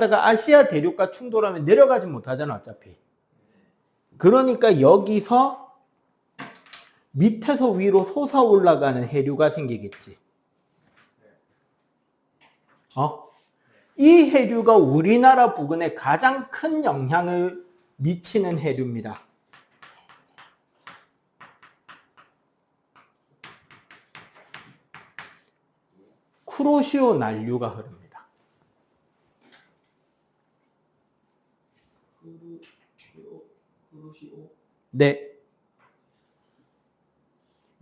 아시아 대륙과 충돌하면 내려가지 못하잖아, 어차피. 그러니까 여기서 밑에서 위로 솟아 올라가는 해류가 생기겠지. 이 해류가 우리나라 부근에 가장 큰 영향을 미치는 해류입니다. 쿠로시오 난류가 흐릅니다. 네.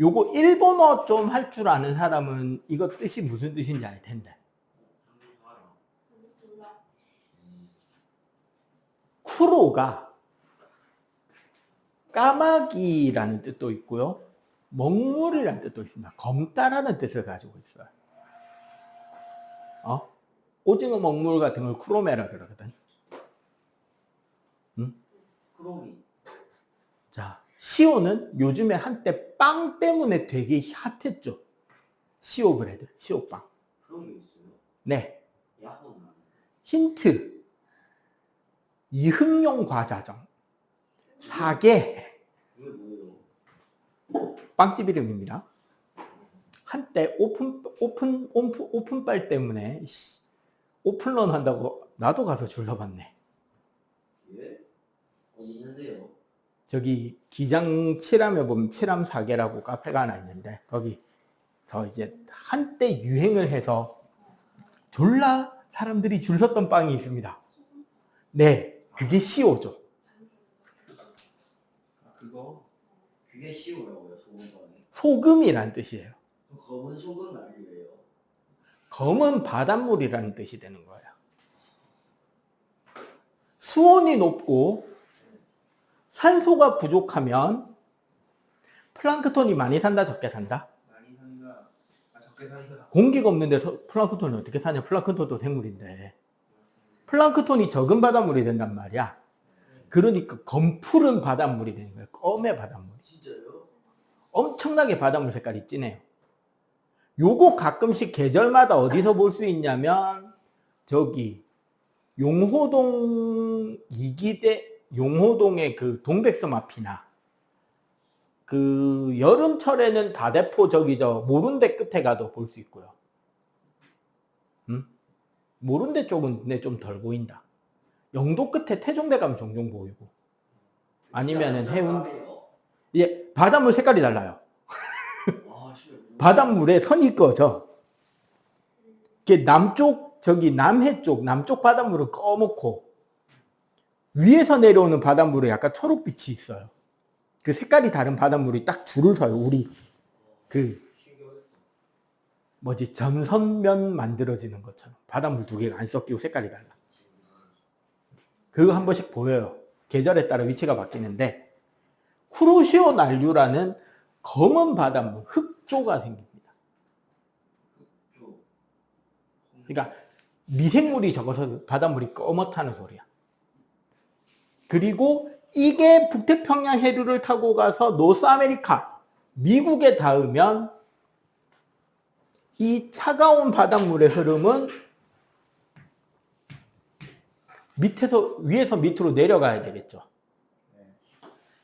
요거 일본어 좀 할 줄 아는 사람은 이거 뜻이 무슨 뜻인지 알 텐데. 쿠로가 까마귀라는 뜻도 있고요. 먹물이라는 뜻도 있습니다. 검다라는 뜻을 가지고 있어요. 오징어 먹물 같은 걸 쿠로메라 그러거든. 응? 쿠로미. 자, 시오는 요즘에 한때 빵 때문에 되게 핫했죠. 시오 브레드, 시오 빵. 그런 게 있어요? 네. 야호나. 힌트. 이응용 과자정. 사계. 그게 뭐예요? 빵집 이름입니다. 한때 오픈빨 때문에 오픈런 한다고 나도 가서 줄 서봤네. 예? 어디 있는데요? 저기 기장 칠암에 보면 칠암 사계라고 카페가 하나 있는데 거기서 이제 한때 유행을 해서 졸라 사람들이 줄 섰던 빵이 있습니다. 네, 그게 시오죠. 그게 시오라고요, 소금빵이? 소금이란 뜻이에요. 검은 소금 아니에요? 검은 바닷물이라는 뜻이 되는 거예요. 수온이 높고 산소가 부족하면 플랑크톤이 많이 산다, 적게 산다? 많이 산다. 적게 산다. 공기가 없는 데서 플랑크톤이 어떻게 사냐? 플랑크톤도 생물인데. 플랑크톤이 적은 바닷물이 된단 말이야. 그러니까 검푸른 바닷물이 되는 거예요. 검의 바닷물. 진짜요? 엄청나게 바닷물 색깔이 진해요. 요거 가끔씩 계절마다 어디서 볼 수 있냐면 저기 용호동 용호동의 그 동백섬 앞이나 그 여름철에는 다대포 모룬대 끝에 가도 볼 수 있고요. 모룬대 쪽은 근데 좀 덜 보인다. 영도 끝에 태종대 가면 종종 보이고. 아니면은 예, 바닷물 색깔이 달라요. 바닷물에 선이 꺼져. 이게 남해 쪽, 남쪽 바닷물은 꺼먹고, 위에서 내려오는 바닷물에 약간 초록빛이 있어요. 그 색깔이 다른 바닷물이 딱 줄을 서요. 우리, 전선면 만들어지는 것처럼. 바닷물 두 개가 안 섞이고 색깔이 달라. 그거 한 번씩 보여요. 계절에 따라 위치가 바뀌는데, 쿠로시오 난류라는 검은 바닷물, 흑조가 생깁니다. 그러니까 미생물이 적어서 바닷물이 꺼멓다는 소리야. 그리고 이게 북태평양 해류를 타고 가서 노스 아메리카, 미국에 닿으면 이 차가운 바닷물의 흐름은 위에서 밑으로 내려가야 되겠죠.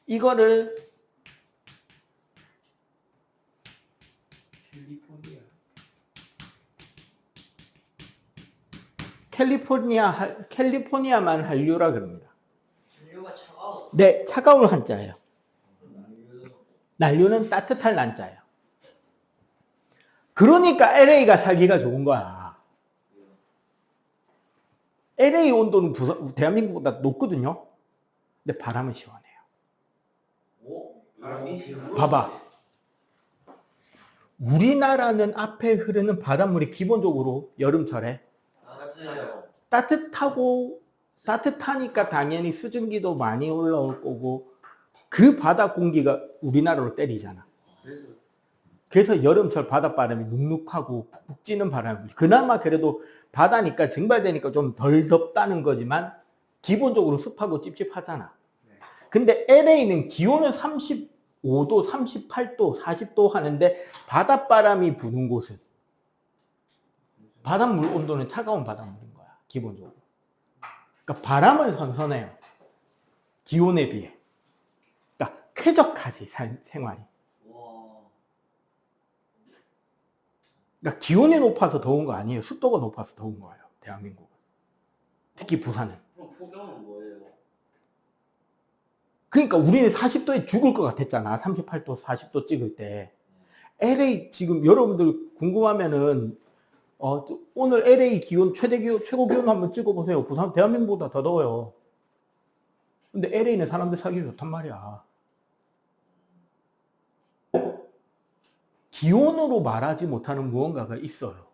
이거를 캘리포니아만 한류라 그럽니다. 한류가 차가워? 네, 차가운 한자예요. 난류는 따뜻할 난자예요. 그러니까 LA가 살기가 좋은 거야. LA 온도는 대한민국보다 높거든요. 근데 바람은 시원해요. 봐봐. 우리나라는 앞에 흐르는 바닷물이 기본적으로 여름철에 따뜻하니까 당연히 수증기도 많이 올라올 거고 그 바다 공기가 우리나라로 때리잖아. 그래서 여름철 바닷바람이 눅눅하고 푹푹 찌는 바람이 그나마 그래도 바다니까 증발되니까 좀 덜 덥다는 거지만 기본적으로 습하고 찝찝하잖아. 근데 LA는 기온은 35도, 38도, 40도 하는데 바닷바람이 부는 곳은 바닷물 온도는 차가운 바닷물인 거야, 기본적으로. 그러니까 바람은 선선해요. 기온에 비해. 그러니까 쾌적하지, 생활이. 와. 그러니까 기온이 높아서 더운 거 아니에요. 습도가 높아서 더운 거예요. 대한민국은. 특히 부산은. 그럼 폭염은 뭐예요? 그러니까 우리는 40도에 죽을 것 같았잖아. 38도, 40도 찍을 때. LA 지금 여러분들 궁금하면은 오늘 LA 기온 최대 기온 최고 기온 한번 찍어보세요. 부산 대한민국보다 더 더워요. 근데 LA는 사람들 살기 좋단 말이야. 기온으로 말하지 못하는 무언가가 있어요.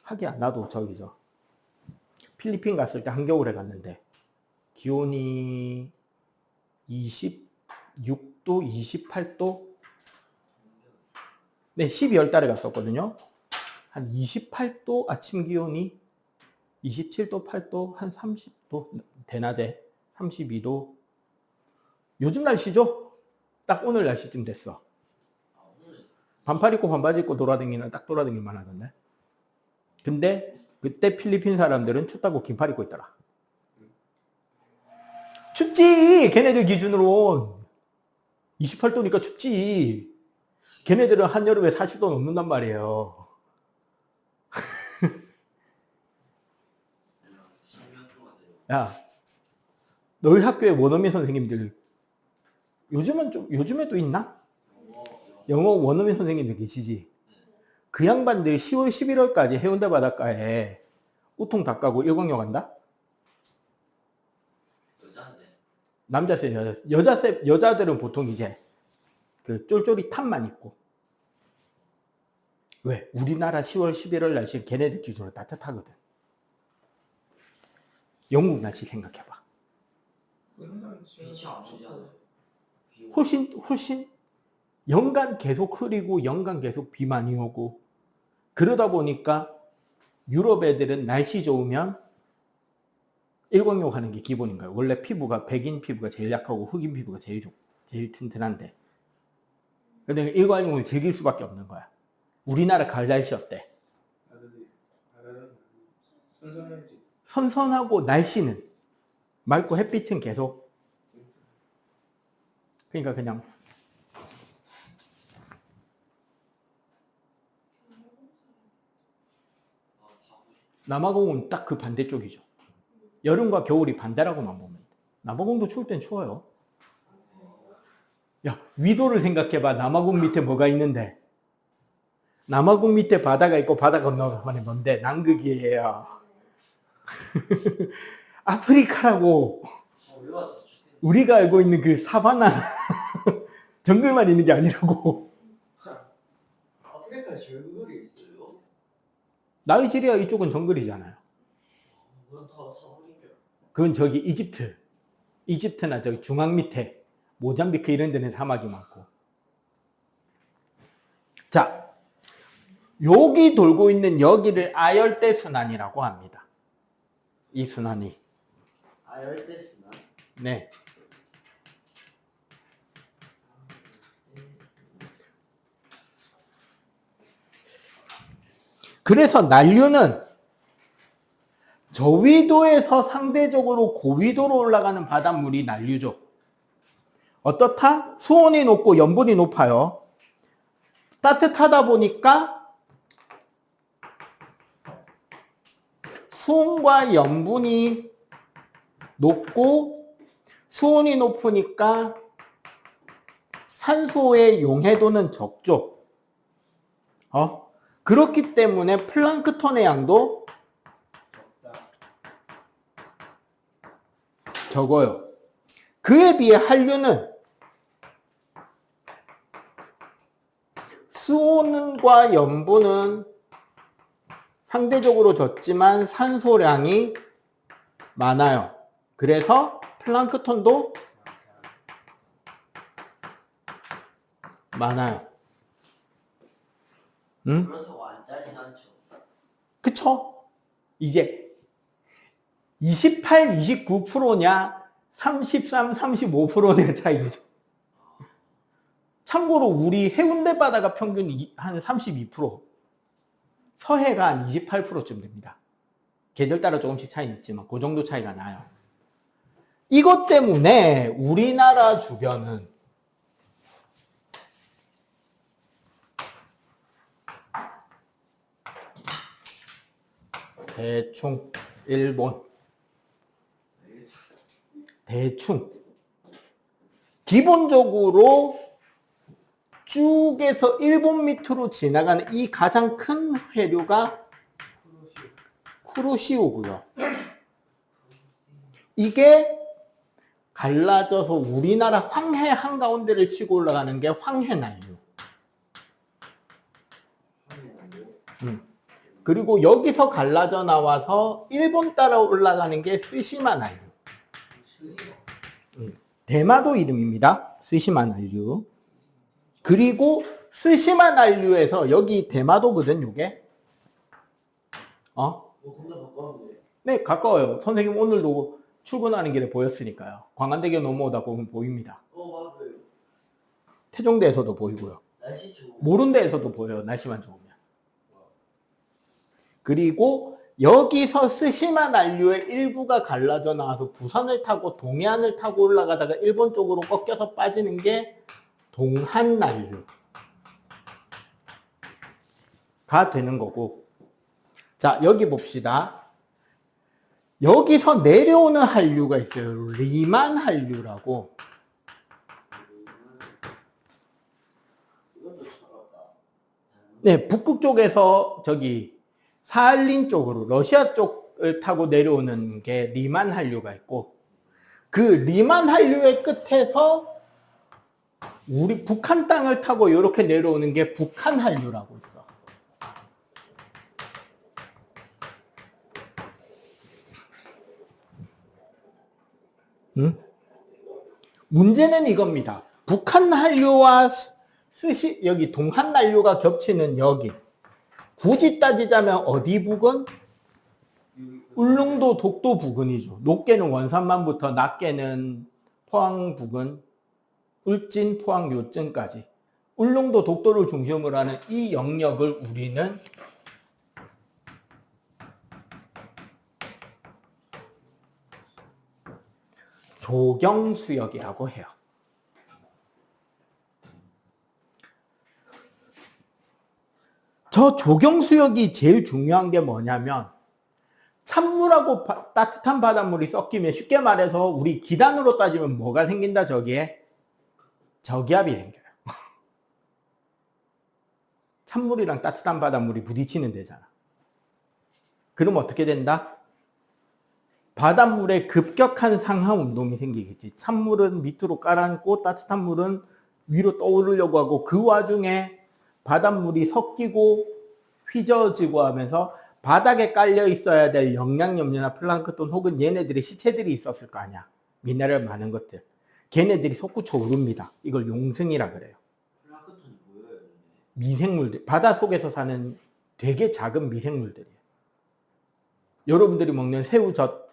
하기야 나도 필리핀 갔을 때 한겨울에 갔는데 기온이 26도, 28도. 네, 12월 달에 갔었거든요. 한 28도 아침 기온이 27도, 8도, 한 30도 대낮에 32도. 요즘 날씨죠? 딱 오늘 날씨쯤 됐어. 반팔 입고 반바지 입고 딱 돌아다니기만 하던데. 근데 그때 필리핀 사람들은 춥다고 긴팔 입고 있더라. 춥지! 걔네들 기준으로 28도니까 춥지. 걔네들은 한여름에 40도 넘는단 말이에요. 야, 너희 학교에 원어민 선생님들 요즘에도 있나? 영어 원어민 선생님들 계시지? 그 양반들이 10월, 11월까지 해운대 바닷가에 우통 다 까고 일광욕 한다? 남자쌤, 여자들은 보통 이제 그 쫄쫄이 탑만 입고. 왜? 우리나라 10월, 11월 날씨는 걔네들 기준으로 따뜻하거든. 영국 날씨 생각해봐. 훨씬 연간 계속 흐리고 연간 계속 비 많이 오고 그러다 보니까 유럽 애들은 날씨 좋으면 일광욕 하는 게 기본인 거예요. 원래 백인 피부가 제일 약하고 흑인 피부가 제일 튼튼한데. 근데 일광욕을 즐길 수밖에 없는 거야. 우리나라 가을 날씨 어때? 선선하고 날씨는 맑고 햇빛은 계속. 그러니까 그냥 남아공은 딱 그 반대쪽이죠. 여름과 겨울이 반대라고만 보면 돼. 남아공도 추울 땐 추워요. 야, 위도를 생각해봐. 남아공 밑에 뭐가 있는데? 남아공 밑에 바다가 있고 바다 건너가면 뭔데? 남극이에요. 아프리카라고. 우리가 알고 있는 그 사바나 정글만 있는 게 아니라고. 아프리카에 정글이 있어요? 나이지리아 이쪽은 정글이잖아요. 그건 다 사막인데. 그건 저기 이집트나 저기 중앙 밑에 모잠비크 이런 데는 사막이 많고. 자, 여기 돌고 있는 여기를 아열대 순환이라고 합니다. 이 순환이. 아열대 순환? 네. 그래서 난류는 저위도에서 상대적으로 고위도로 올라가는 바닷물이 난류죠. 어떻다? 수온이 높고 염분이 높아요. 따뜻하다 보니까 수온과 염분이 높고 수온이 높으니까 산소의 용해도는 적죠. 그렇기 때문에 플랑크톤의 양도 적어요. 그에 비해 한류는 수온과 염분은 상대적으로 적지만 산소량이 많아요. 그래서 플랑크톤도 많아요. 응? 그래서 완짜진 않죠. 그쵸? 이제 28, 29%냐 33, 35%냐 차이죠. 참고로 우리 해운대 바다가 평균 한 32%, 서해가 한 28%쯤 됩니다. 계절 따라 조금씩 차이는 있지만 그 정도 차이가 나요. 이것 때문에 우리나라 주변은 대충 일본 대충 기본적으로 쭉에서 일본 밑으로 지나가는 이 가장 큰 회류가 쿠로시오고요. 이게 갈라져서 우리나라 황해 한가운데를 치고 올라가는 게 황해난류. 그리고 여기서 갈라져 나와서 일본 따라 올라가는 게 스시마 난류. 대마도 이름입니다. 스시마 난류. 그리고 스시마 난류에서 여기 대마도거든, 요게. 겁나 가까운데. 네, 가까워요. 선생님 오늘도 출근하는 길에 보였으니까요. 광안대교 넘어오다 보면 보입니다. 맞아요. 태종대에서도 보이고요. 날씨 좋은. 모른대에서도 보여요. 날씨만 좋으면. 그리고 여기서 스시마 난류의 일부가 갈라져 나와서 부산을 타고 동해안을 타고 올라가다가 일본 쪽으로 꺾여서 빠지는 게 동한 난류가 되는 거고. 자, 여기 봅시다. 여기서 내려오는 한류가 있어요. 리만 한류라고. 이것도 차갑다. 네, 북극 쪽에서 저기 사할린 쪽으로 러시아 쪽을 타고 내려오는 게 리만 한류가 있고, 그 리만 한류의 끝에서 우리 북한 땅을 타고 이렇게 내려오는 게 북한 한류라고 있어. 문제는 이겁니다. 북한 한류와 여기 동한 한류가 겹치는 여기. 굳이 따지자면 어디 부근? 울릉도 독도 부근이죠. 높게는 원산만부터 낮게는 포항 부근, 울진, 포항 요쯤까지. 울릉도 독도를 중심으로 하는 이 영역을 우리는 조경수역이라고 해요. 저 조경수역이 제일 중요한 게 뭐냐면 찬물하고 따뜻한 바닷물이 섞이면 쉽게 말해서 우리 기단으로 따지면 뭐가 생긴다 저기에? 저기압이 생겨요. 찬물이랑 따뜻한 바닷물이 부딪히는 데잖아. 그럼 어떻게 된다? 바닷물에 급격한 상하 운동이 생기겠지. 찬물은 밑으로 깔아앉고 따뜻한 물은 위로 떠오르려고 하고, 그 와중에 바닷물이 섞이고 휘저어지고 하면서 바닥에 깔려 있어야 될 영양염료나 플랑크톤 혹은 얘네들의 시체들이 있었을 거 아니야. 미네랄 많은 것들. 걔네들이 솟구쳐 오릅니다. 이걸 용승이라 그래요. 플랑크톤이 뭐예요? 미생물들. 바다 속에서 사는 되게 작은 미생물들이에요. 여러분들이 먹는 새우젓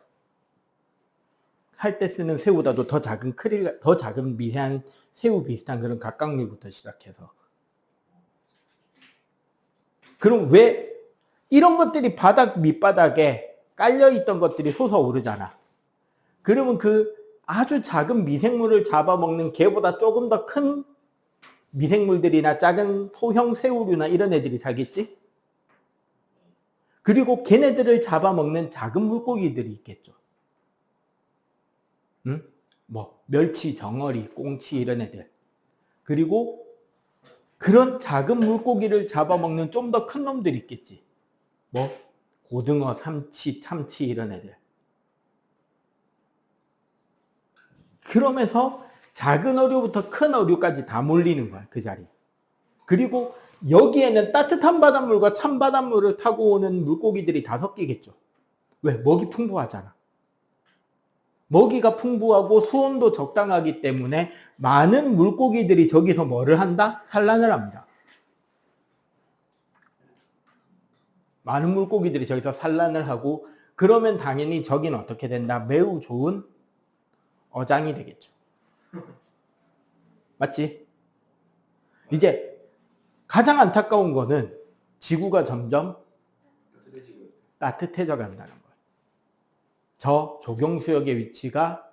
할 때 쓰는 새우보다도 더 작은 크릴, 더 작은 미세한 새우 비슷한 그런 갑각류부터 시작해서. 그럼 왜 이런 것들이 바닥 밑바닥에 깔려 있던 것들이 솟아오르잖아. 그러면 그 아주 작은 미생물을 잡아먹는 개보다 조금 더 큰 미생물들이나 작은 소형 새우류나 이런 애들이 살겠지? 그리고 걔네들을 잡아먹는 작은 물고기들이 있겠죠. 응? 뭐 멸치, 정어리, 꽁치 이런 애들. 그리고 그런 작은 물고기를 잡아먹는 좀 더 큰 놈들이 있겠지. 뭐 고등어, 삼치, 참치 이런 애들. 그러면서 작은 어류부터 큰 어류까지 다 몰리는 거야, 그 자리에. 그리고 여기에는 따뜻한 바닷물과 찬 바닷물을 타고 오는 물고기들이 다 섞이겠죠. 왜? 먹이 풍부하잖아. 먹이가 풍부하고 수온도 적당하기 때문에 많은 물고기들이 저기서 뭐를 한다? 산란을 합니다. 많은 물고기들이 저기서 산란을 하고, 그러면 당연히 저기는 어떻게 된다? 매우 좋은 어장이 되겠죠. 맞지? 이제 가장 안타까운 거는 지구가 점점 따뜻해져 간다는 거예요. 저 조경수역의 위치가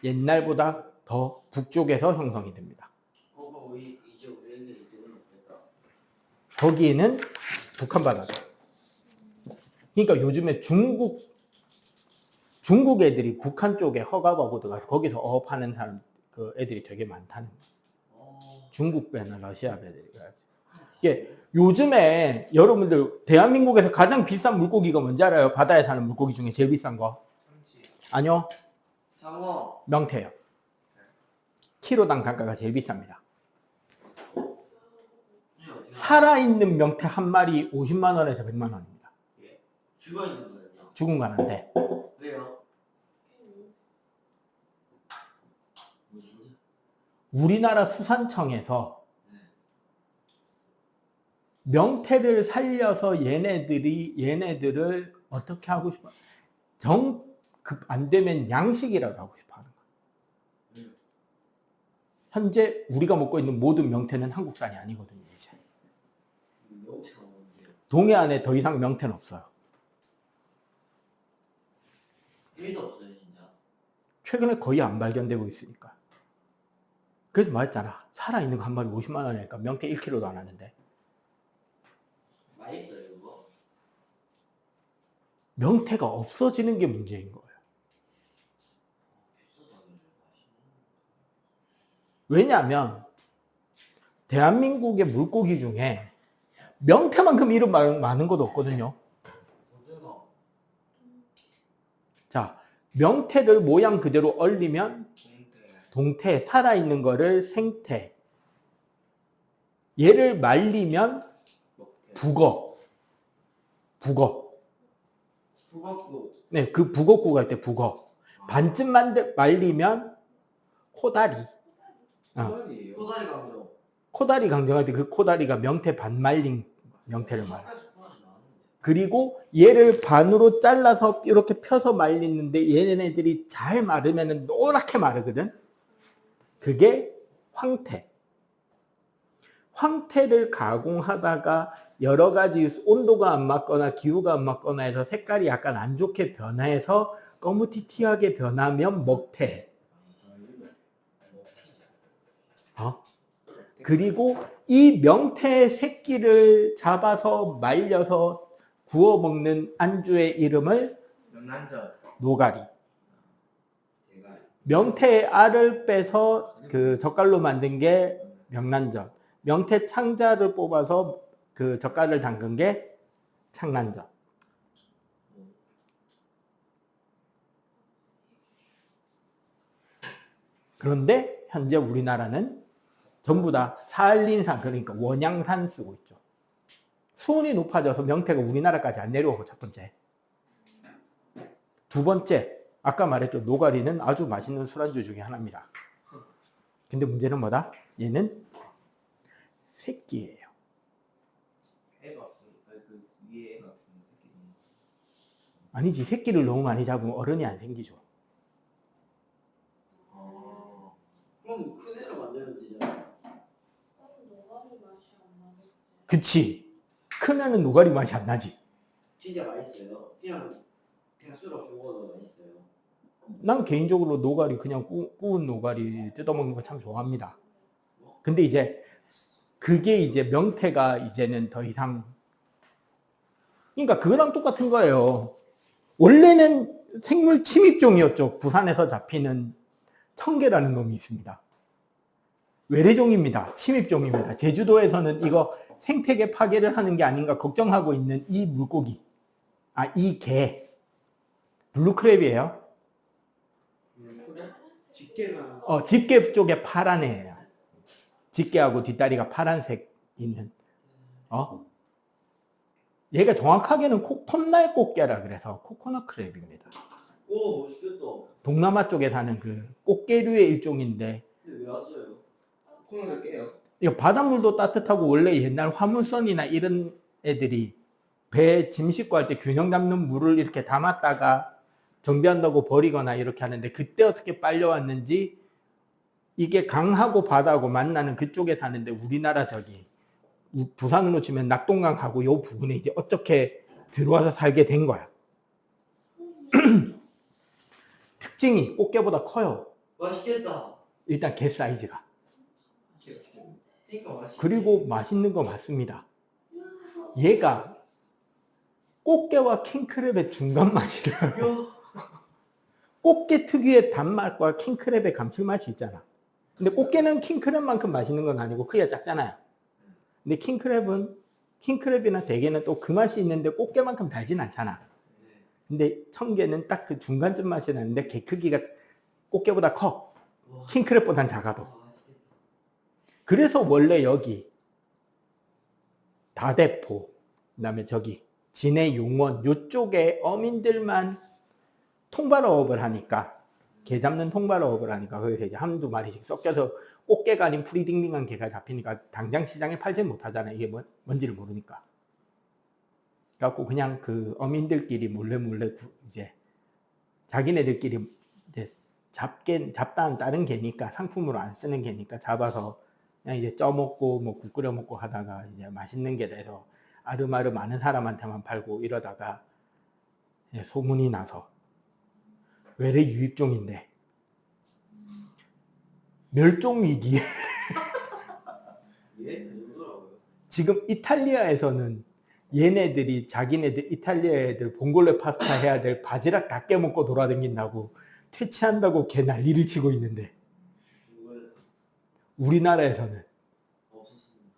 옛날보다 더 북쪽에서 형성이 됩니다. 이제 우리에게 이득은 없겠다. 거기는 북한 바다죠. 그러니까 요즘에 중국 애들이 북한 쪽에 허가하고 들어가서 거기서 어업하는 사람 그 애들이 되게 많다는 거예요. 중국 배나 러시아 배들이. 이게 요즘에 여러분들 대한민국에서 가장 비싼 물고기가 뭔지 알아요? 바다에 사는 물고기 중에 제일 비싼 거? 아니요. 상어. 명태요. 키로당 단가가 제일 비쌉니다. 살아있는 명태 한 마리 50만 원에서 100만 원입니다. 예. 죽어 있는 거예요. 죽은 거 하는데. 왜요? 무슨? 우리나라 수산청에서 명태를 살려서 얘네들을 어떻게 하고 싶어? 정급 안 되면 양식이라도 하고 싶어 하는 거야. 현재 우리가 먹고 있는 모든 명태는 한국산이 아니거든요, 이제. 동해안에 더 이상 명태는 없어요. 1도 없어요, 진짜. 최근에 거의 안 발견되고 있으니까. 그래서 말했잖아. 살아있는 거 한 마리 50만 원이니까 명태 1kg도 안 하는데. 맛있어요, 이거? 명태가 없어지는 게 문제인 거예요. 왜냐하면 대한민국의 물고기 중에 명태만큼 이름 많은 것도 없거든요. 자, 명태를 모양 그대로 얼리면 동태, 살아있는 거를 생태, 얘를 말리면 북어. 네, 그 북어국 할 때 북어. 반쯤 말리면 코다리. 코다리 강정. 코다리 강정할 때 그 코다리가 명태 반 말린 명태를 말해요. 그리고 얘를 반으로 잘라서 이렇게 펴서 말리는데 얘네들이 잘 마르면 노랗게 마르거든. 그게 황태. 황태를 가공하다가 여러 가지 온도가 안 맞거나 기후가 안 맞거나 해서 색깔이 약간 안 좋게 변해서 거무튀튀하게 변하면 먹태. 그리고 이 명태의 새끼를 잡아서 말려서 구워 먹는 안주의 이름을 노가리. 명태의 알을 빼서 그 젓갈로 만든 게 명란젓. 명태 창자를 뽑아서 그 젓갈을 담근 게 창란젓. 그런데 현재 우리나라는 전부 다 산린산, 그러니까 원양산 쓰고 있죠. 수온이 높아져서 명태가 우리나라까지 안 내려오고, 첫 번째. 두 번째, 아까 말했죠. 노가리는 아주 맛있는 술안주 중에 하나입니다. 근데 문제는 뭐다? 얘는 새끼예요. 애가 없으니까 그 위에 애가 없으면 새끼. 아니지, 새끼를 너무 많이 잡으면 어른이 안 생기죠. 그럼 큰 애를 만들면 되잖아. 노가리 맛이 안 나겠지. 그치. 큰 애는 노가리 맛이 안 나지. 진짜 맛있어요. 그냥 술 없이 먹어도 맛있어요. 난 개인적으로 노가리, 그냥 구운 노가리 뜯어먹는 거 참 좋아합니다. 근데 이제 그게 이제 명태가 이제는 더 이상, 그러니까 그거랑 똑같은 거예요. 원래는 생물 침입종이었죠. 부산에서 잡히는 청개라는 놈이 있습니다. 외래종입니다. 침입종입니다. 제주도에서는 이거 생태계 파괴를 하는 게 아닌가 걱정하고 있는 이 물고기, 이 개, 블루크랩이에요. 그래? 집게가. 집게 쪽에 파란 애예요. 집게하고 뒷다리가 파란색 있는. 얘가 정확하게는 콧날 꽃게라 그래서 코코넛 크랩입니다. 오, 멋있겠다. 동남아 쪽에 사는 그 꽃게류의 일종인데. 근데 왜 왔어요? 코코넛을 깨요. 이거 바닷물도 따뜻하고, 원래 옛날 화물선이나 이런 애들이 배 짐 싣고 할 때 균형 잡는 물을 이렇게 담았다가 정비한다고 버리거나 이렇게 하는데, 그때 어떻게 빨려왔는지, 이게 강하고 바다하고 만나는 그쪽에 사는데, 우리나라 부산으로 치면 낙동강하고 요 부분에 이제 어떻게 들어와서 살게 된 거야. 특징이 꽃게보다 커요. 맛있겠다. 일단 게 사이즈가. 그러니까 맛있. 그리고 맛있는 거 맞습니다. 얘가 꽃게와 킹크랩의 중간 맛이더라고요. 꽃게 특유의 단맛과 킹크랩의 감칠맛이 있잖아. 근데 꽃게는 킹크랩만큼 맛있는 건 아니고 크기가 작잖아요. 근데 킹크랩이나 대게는 또 그 맛이 있는데 꽃게만큼 달진 않잖아. 근데 청게는 딱 그 중간쯤 맛이 나는데 게 크기가 꽃게보다 커. 와. 킹크랩보단 작아도. 맛있겠다. 그래서 원래 여기 다대포, 그다음에 저기 진해 용원 요쪽에 어민들만 통발어업을 하니까, 게 잡는 통발어업을 하니까 거기서 이제 한두 마리씩 섞여서 꽃게가 아닌 프리딩딩한 게가 잡히니까 당장 시장에 팔지 못하잖아요. 이게 뭔지를 모르니까. 그래갖고 그냥 그 어민들끼리 몰래 이제 자기네들끼리 이제 잡다한 다른 게니까, 상품으로 안 쓰는 게니까 잡아서 그냥 이제 쪄먹고 뭐 국 끓여 먹고 하다가 이제 맛있는 게 돼서 아르마르 많은 사람한테만 팔고 이러다가 이제 소문이 나서 외래 유입종인데 멸종 위기에 예? 그 정도라고요? 지금 이탈리아에서는 얘네들이 자기네들 이탈리아 애들 봉골레 파스타 해야 될 바지락 다 깨먹고 돌아다닌다고 퇴치한다고 개 난리를 치고 있는데 이걸 우리나라에서는 없었습니다.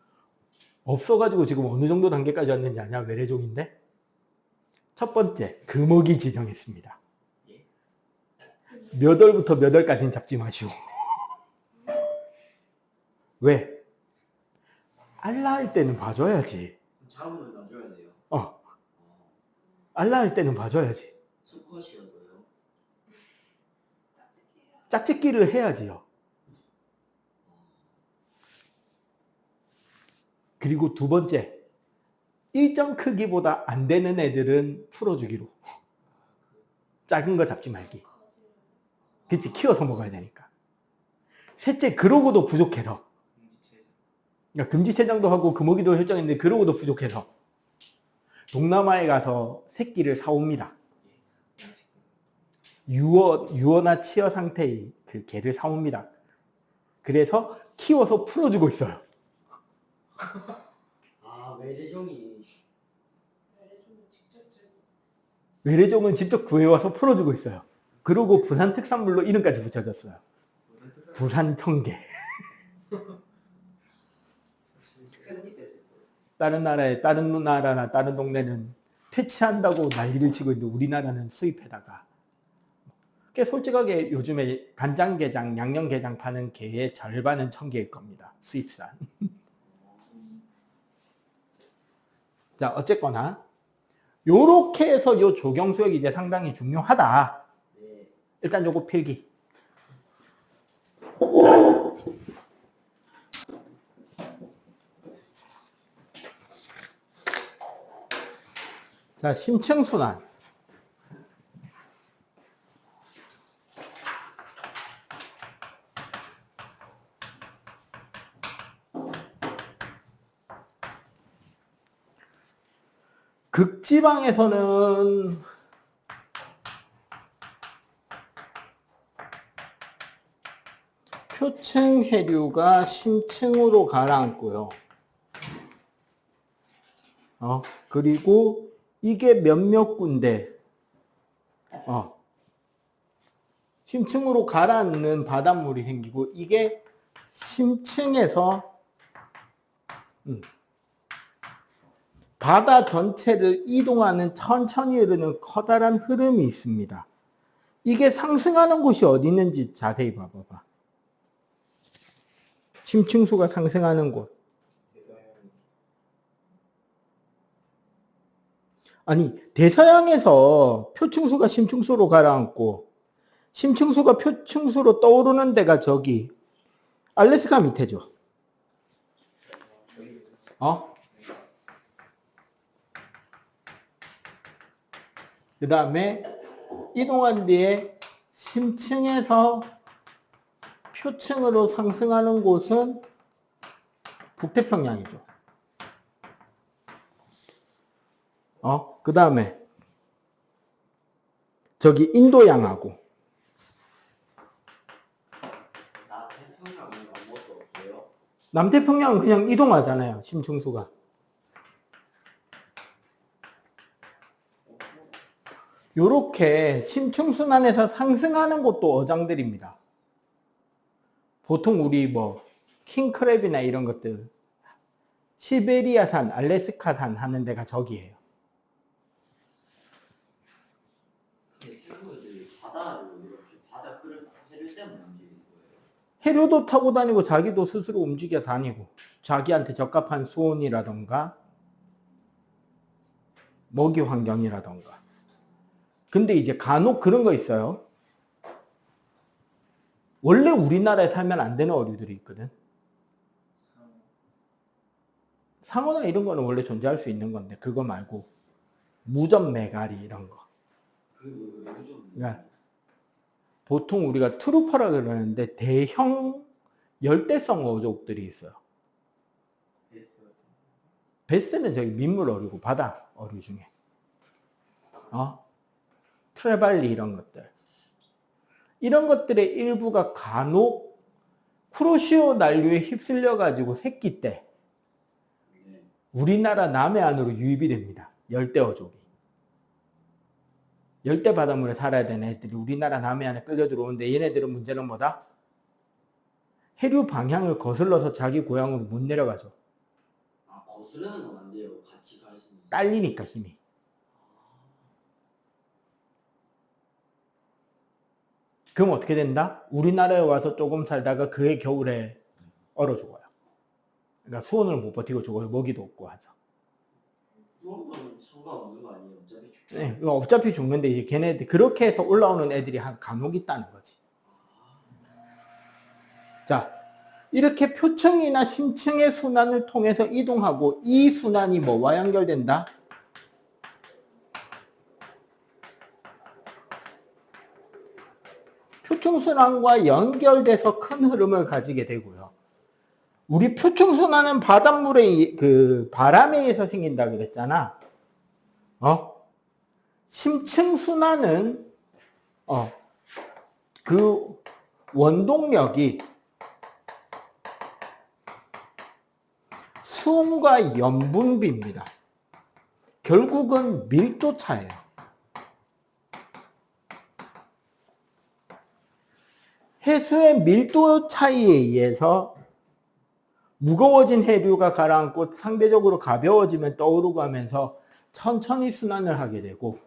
없어가지고 지금 어느 정도 단계까지 왔는지 아냐? 외래종인데 첫 번째 금어기 지정했습니다. 몇 월부터 몇 월까지는 잡지 마시오. 왜? 알라할 때는 봐줘야지. 잡으면 놔줘야 돼요. 알라할 때는 봐줘야지. 수컷이어도요. 짝짓기를 해야지요. 그리고 두 번째, 일정 크기보다 안 되는 애들은 풀어주기로. 작은 거 잡지 말기. 그치, 키워서 먹어야 되니까. 셋째, 그러고도 부족해서. 그러니까 금지체장도 하고 금어기도 설정했는데 그러고도 부족해서 동남아에 가서 새끼를 사옵니다. 유어나 치어 상태의 그 개를 사옵니다. 그래서 키워서 풀어주고 있어요. 아, 외래종이. 외래종을 직접 들고 외래종은 직접 구해와서 풀어주고 있어요. 그리고 부산 특산물로 이름까지 붙여졌어요. 부산 청개. 큰 입 했을 거예요. 다른 나라나 다른 동네는 퇴치한다고 난리를 치고 있는데 우리나라는 수입해다가. 솔직하게 요즘에 간장게장, 양념게장 파는 게의 절반은 청개일 겁니다. 수입산. 자, 어쨌거나 요렇게 해서 요 조경수역이 이제 상당히 중요하다. 네. 일단 요거 필기. 자, 심층순환. 극지방에서는 표층 해류가 심층으로 가라앉고요. 그리고 이게 몇몇 군데 심층으로 가라앉는 바닷물이 생기고 이게 심층에서 바다 전체를 이동하는 천천히 흐르는 커다란 흐름이 있습니다. 이게 상승하는 곳이 어디 있는지 자세히 봐봐봐. 심층수가 상승하는 곳. 아니, 대서양에서 표층수가 심층수로 가라앉고 심층수가 표층수로 떠오르는 데가 저기 알래스카 밑에죠. 그 다음에 이동한 뒤에 심층에서 표층으로 상승하는 곳은 북태평양이죠. 그 다음에 저기 인도양하고 남태평양은 그냥 이동하잖아요. 심층수가. 요렇게 심층순환에서 상승하는 곳도 어장들입니다. 보통 우리 뭐 킹크랩이나 이런 것들 시베리아산, 알래스카산 하는 데가 저기예요. 생물들이 바다를 이렇게 바다 흐를 해를 때문에 움직이는 거예요. 해류도 타고 다니고 자기도 스스로 움직여 다니고 자기한테 적합한 수온이라던가 먹이 환경이라던가. 근데 이제 간혹 그런 거 있어요. 원래 우리나라에 살면 안 되는 어류들이 있거든. 상어나 이런 거는 원래 존재할 수 있는 건데 그거 말고 무전 메가리 이런 거. 그러니까 보통 우리가 트루퍼라 그러는데 대형 열대성 어족들이 있어요. 베스는 저기 민물 어류고 바다 어류 중에. 트레발리 이런 것들. 이런 것들의 일부가 간혹 쿠로시오 난류에 휩쓸려 가지고 새끼 때 우리나라 남해안으로 유입이 됩니다. 열대 어족이. 열대 바닷물에 살아야 되는 애들이 우리나라 남해안에 끌려 들어오는데 얘네들은 문제는 뭐다? 해류 방향을 거슬러서 자기 고향으로 못 내려가죠. 거스르는 건 안 돼요. 같이 갈 수 있는. 딸리니까 힘이. 그럼 어떻게 된다? 우리나라에 와서 조금 살다가 그해 겨울에 얼어 죽어요. 그러니까 수온을 못 버티고 죽어요. 먹이도 없고 하죠. 그런 건 상관없는 거 아니에요? 어차피 죽죠. 네, 어차피 죽는데 이제 걔네들 그렇게 해서 올라오는 애들이 간혹 있다는 거지. 자, 이렇게 표층이나 심층의 순환을 통해서 이동하고 이 순환이 뭐와 연결된다? 표층순환과 연결돼서 큰 흐름을 가지게 되고요. 우리 표층순환은 바닷물의 그 바람에 의해서 생긴다 그랬잖아. 심층순환은 그 원동력이 수온과 염분비입니다. 결국은 밀도 차예요. 해수의 밀도 차이에 의해서 무거워진 해류가 가라앉고 상대적으로 가벼워지면 떠오르고 하면서 천천히 순환을 하게 되고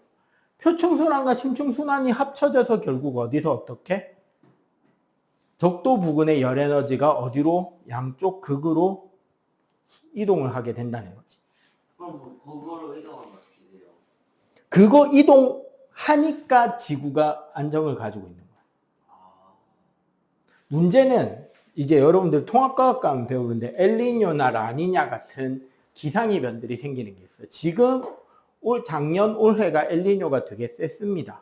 표층순환과 심층순환이 합쳐져서 결국 어디서 어떻게? 적도 부근의 열 에너지가 어디로? 양쪽 극으로 이동을 하게 된다는 거지. 그럼 그거로 이동하면 어떻게 돼요? 그거 이동하니까 지구가 안정을 가지고 있는 거야. 문제는 이제 여러분들 통합과학 가면 배우는데 엘니뇨나 라니냐 같은 기상이변들이 생기는 게 있어요. 지금 작년 올해가 엘니뇨가 되게 셌습니다.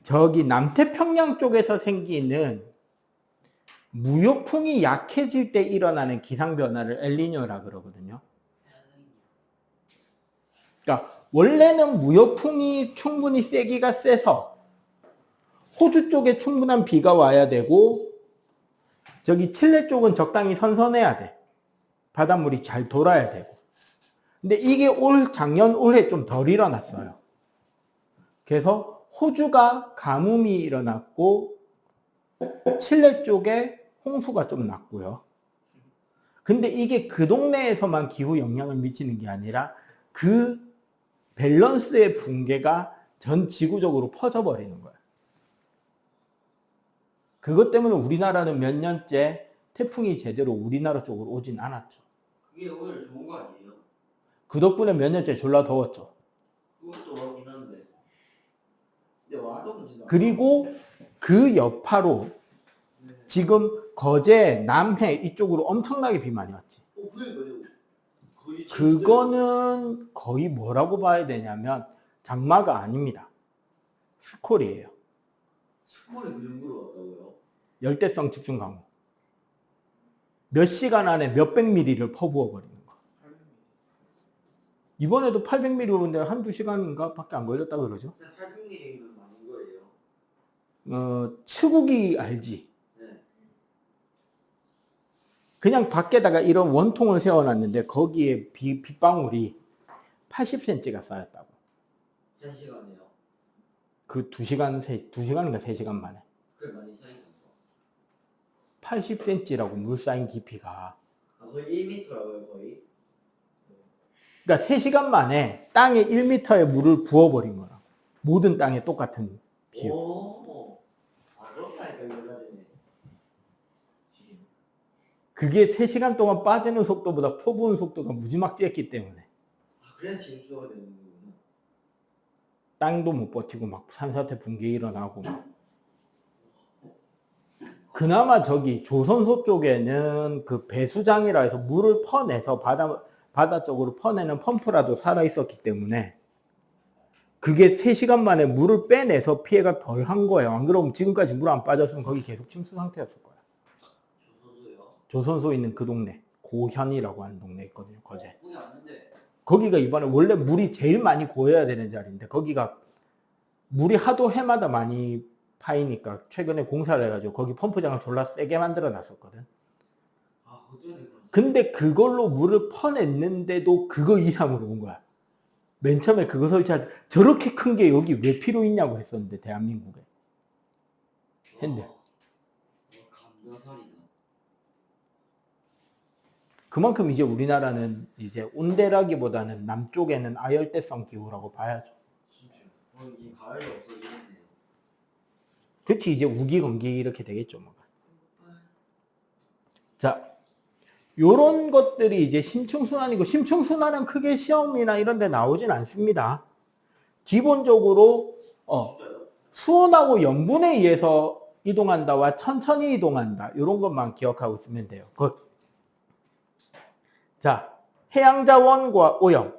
저기 남태평양 쪽에서 생기는 무역풍이 약해질 때 일어나는 기상변화를 엘니뇨라 그러거든요. 그러니까 원래는 무역풍이 충분히 세기가 세서 호주 쪽에 충분한 비가 와야 되고 저기 칠레 쪽은 적당히 선선해야 돼. 바닷물이 잘 돌아야 되고. 근데 이게 작년 올해 좀 덜 일어났어요. 그래서 호주가 가뭄이 일어났고 칠레 쪽에 홍수가 좀 났고요. 근데 이게 그 동네에서만 기후 영향을 미치는 게 아니라 그 밸런스의 붕괴가 전 지구적으로 퍼져버리는 거예요. 그것 때문에 우리나라는 몇 년째 태풍이 제대로 우리나라 쪽으로 오진 않았죠. 그게 오히려 좋은 거 아니에요? 그 덕분에 몇 년째 졸라 더웠죠. 그것도 하긴 한데. 근데 와도 문제가. 그리고 그 여파로 지금 거제, 남해 이쪽으로 엄청나게 비 많이 왔지. 거의 그거는 거의 뭐라고 봐야 되냐면 장마가 아닙니다. 스콜이에요. 스콜이 그 정도로 왔다고요? 열대성 집중 강우. 몇 시간 안에 몇백 미리를 퍼부어 버리는 거. 이번에도 800mm 오는데 한두 시간인가 밖에 안 걸렸다 그러죠. 800mm는 많은 거예요. 측욱이 알지? 네. 그냥 밖에다가 이런 원통을 세워놨는데 거기에 빗방울이 80cm가 쌓였다고. 1시간이요. 그 2시간인가 3시간 만에. 그게 많이 쌓인 건가? 80cm라고 물 쌓인 깊이가. 아, 거의 1m라고요, 거의? 그러니까 3시간 만에 땅에 1m의 물을 부어버린 거야. 모든 땅에 똑같은 비율. 오, 아, 그렇다니까 이해가 되네. 그게 3시간 동안 빠지는 속도보다 퍼부은 속도가 무지막지했기 때문에 아, 그래서 징수가 되는 거구나. 땅도 못 버티고 막 산사태 붕괴 일어나고 막. 그나마 저기 조선소 쪽에는 그 배수장이라 해서 물을 퍼내서 바다 쪽으로 퍼내는 펌프라도 살아있었기 때문에 그게 3시간 만에 물을 빼내서 피해가 덜 한 거예요. 안 그러면 지금까지 물 안 빠졌으면 거기 계속 침수 상태였을 거예요. 조선소요? 조선소 있는 그 동네, 고현이라고 하는 동네 있거든요, 거제. 거기 아는데. 거기가 이번에 원래 물이 제일 많이 고여야 되는 자리인데 거기가 물이 하도 해마다 많이 파이니까 최근에 공사를 해가지고 거기 펌프장을 졸라 세게 만들어 놨었거든. 아, 그때는 근데 그걸로 물을 퍼냈는데도 그거 이상으로 온 거야. 맨 처음에 그거 설치할 때 저렇게 큰 게 여기 왜 필요 있냐고 했었는데 대한민국에. 했는데 감자살이다. 그만큼 이제 우리나라는 이제 온대라기보다는 남쪽에는 아열대성 기후라고 봐야죠. 진짜. 이 가을이 없어지겠네요. 그렇지 이제 우기 건기 이렇게 되겠죠. 뭐. 자, 요런 것들이 이제 심층순환이고 심층순환은 크게 시험이나 이런 데 나오진 않습니다. 기본적으로 진짜요? 수온하고 염분에 의해서 이동한다와 천천히 이동한다. 이런 것만 기억하고 있으면 돼요. 자, 해양자원과 오염.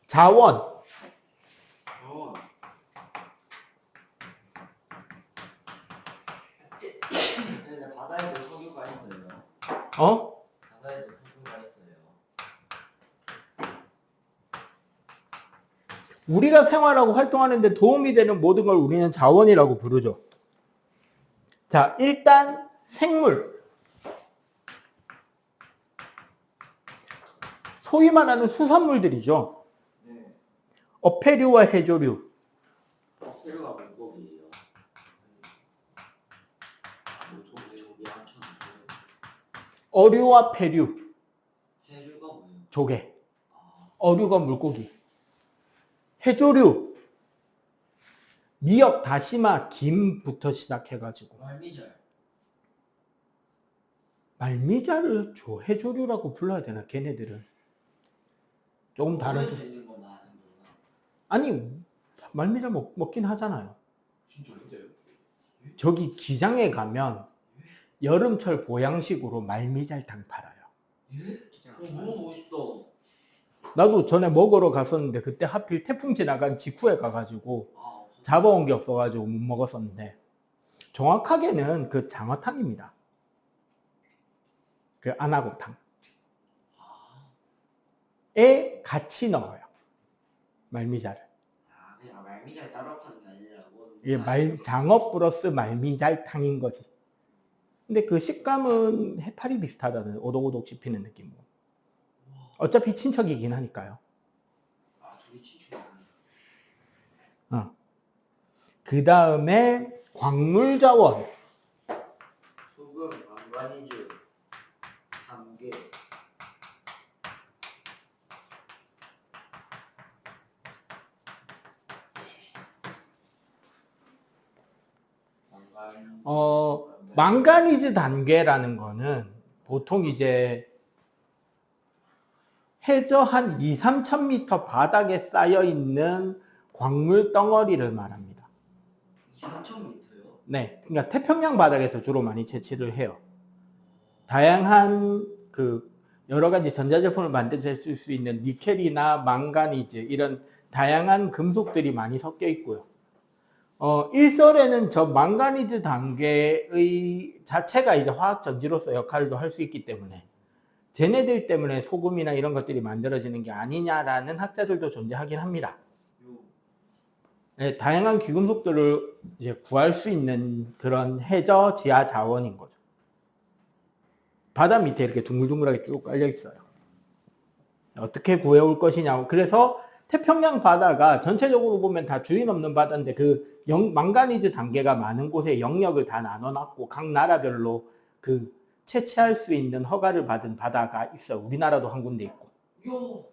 자원. 근데 바다에도 석유가 있어요. 어? 바다에도 석유가 있어요. 우리가 생활하고 활동하는데 도움이 되는 모든 걸 우리는 자원이라고 부르죠. 자, 일단 생물. 소위 말하는 수산물들이죠. 네. 어패류와 해조류. 석유가 물고기예요. 어류와 폐류. 해류가 뭐예요? 조개. 아, 어류가 물고기. 해조류. 미역, 다시마, 김부터 시작해가지고. 말미잘. 말미잘을 해조류라고 불러야 되나 걔네들은. 조금 다르죠. 물에서 있는 것만 하는 거구나. 아니 말미잘 먹긴 하잖아요. 진짜요? 저기 기장에 가면 여름철 보양식으로 말미잘탕 팔아요. 예? 먹어보고 싶다. 나도 전에 먹으러 갔었는데 그때 하필 태풍 지나간 직후에 가가지고 아, 잡아온 게 없어가지고 못 먹었었는데 정확하게는 그 장어탕입니다. 그 안하고탕. 에 같이 넣어요. 말미잘을. 아, 그냥 말미잘 따로 파는 게 아니라고. 이게 장어 플러스 말미잘탕인 거지. 근데 그 식감은 해파리 비슷하다는 오독오독 씹히는 느낌으로. 어차피 친척이긴 하니까요. 아, 둘이 친추가 그 다음에 광물자원. 소금, 망가니즈, 담계. 망가니즈 단계라는 거는 보통 이제 해저 한 2, 3천 미터 바닥에 쌓여 있는 광물 덩어리를 말합니다. 3,000m요? 네, 그러니까 태평양 바닥에서 주로 많이 채취를 해요. 다양한 그 여러 가지 전자제품을 만들 수 있는 니켈이나 망가니즈 이런 다양한 금속들이 많이 섞여 있고요. 일설에는 저 망가니즈 단계의 자체가 이제 화학 전지로서 역할도 할 수 있기 때문에 쟤네들 때문에 소금이나 이런 것들이 만들어지는 게 아니냐라는 학자들도 존재하긴 합니다. 네, 다양한 귀금속들을 이제 구할 수 있는 그런 해저 지하 자원인 거죠. 바다 밑에 이렇게 둥글둥글하게 쭉 깔려 있어요. 어떻게 구해올 것이냐. 그래서 태평양 바다가 전체적으로 보면 다 주인 없는 바다인데 그 망가니즈 단계가 많은 곳에 영역을 다 나눠놨고 각 나라별로 그 채취할 수 있는 허가를 받은 바다가 있어요. 우리나라도 한 군데 있고. 요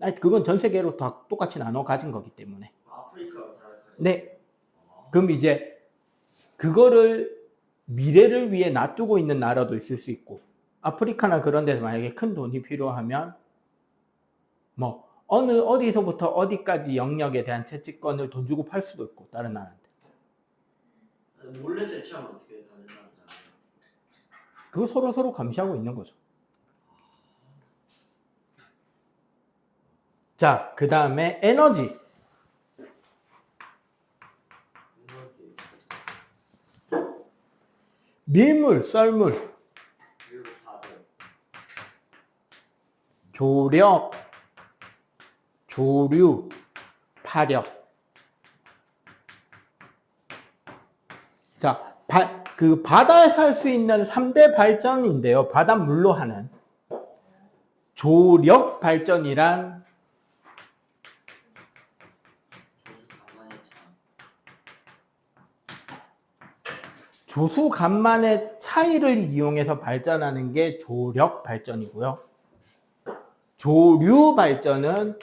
아니, 그건 전 세계로 다 똑같이 나눠 가진 거기 때문에. 아프리카가 다르다. 네. 그럼 이제 그거를 미래를 위해 놔두고 있는 나라도 있을 수 있고, 아프리카나 그런 데서 만약에 큰 돈이 필요하면 뭐 어디서부터 어디까지 영역에 대한 채취권을 돈 주고 팔 수도 있고, 다른 나라한테. 몰래 제치하면 어떻게 다른 사람 그거 서로 감시하고 있는 거죠. 자, 그 다음에 에너지. 밀물, 썰물, 그리고 사들 조력, 조류, 파력. 자, 그 바다에 살 수 있는 3대 발전인데요. 바닷물로 하는. 조력 발전이란 조수 간만에 참 조수 간만의 차이를 이용해서 발전하는 게 조력 발전이고요. 조류 발전은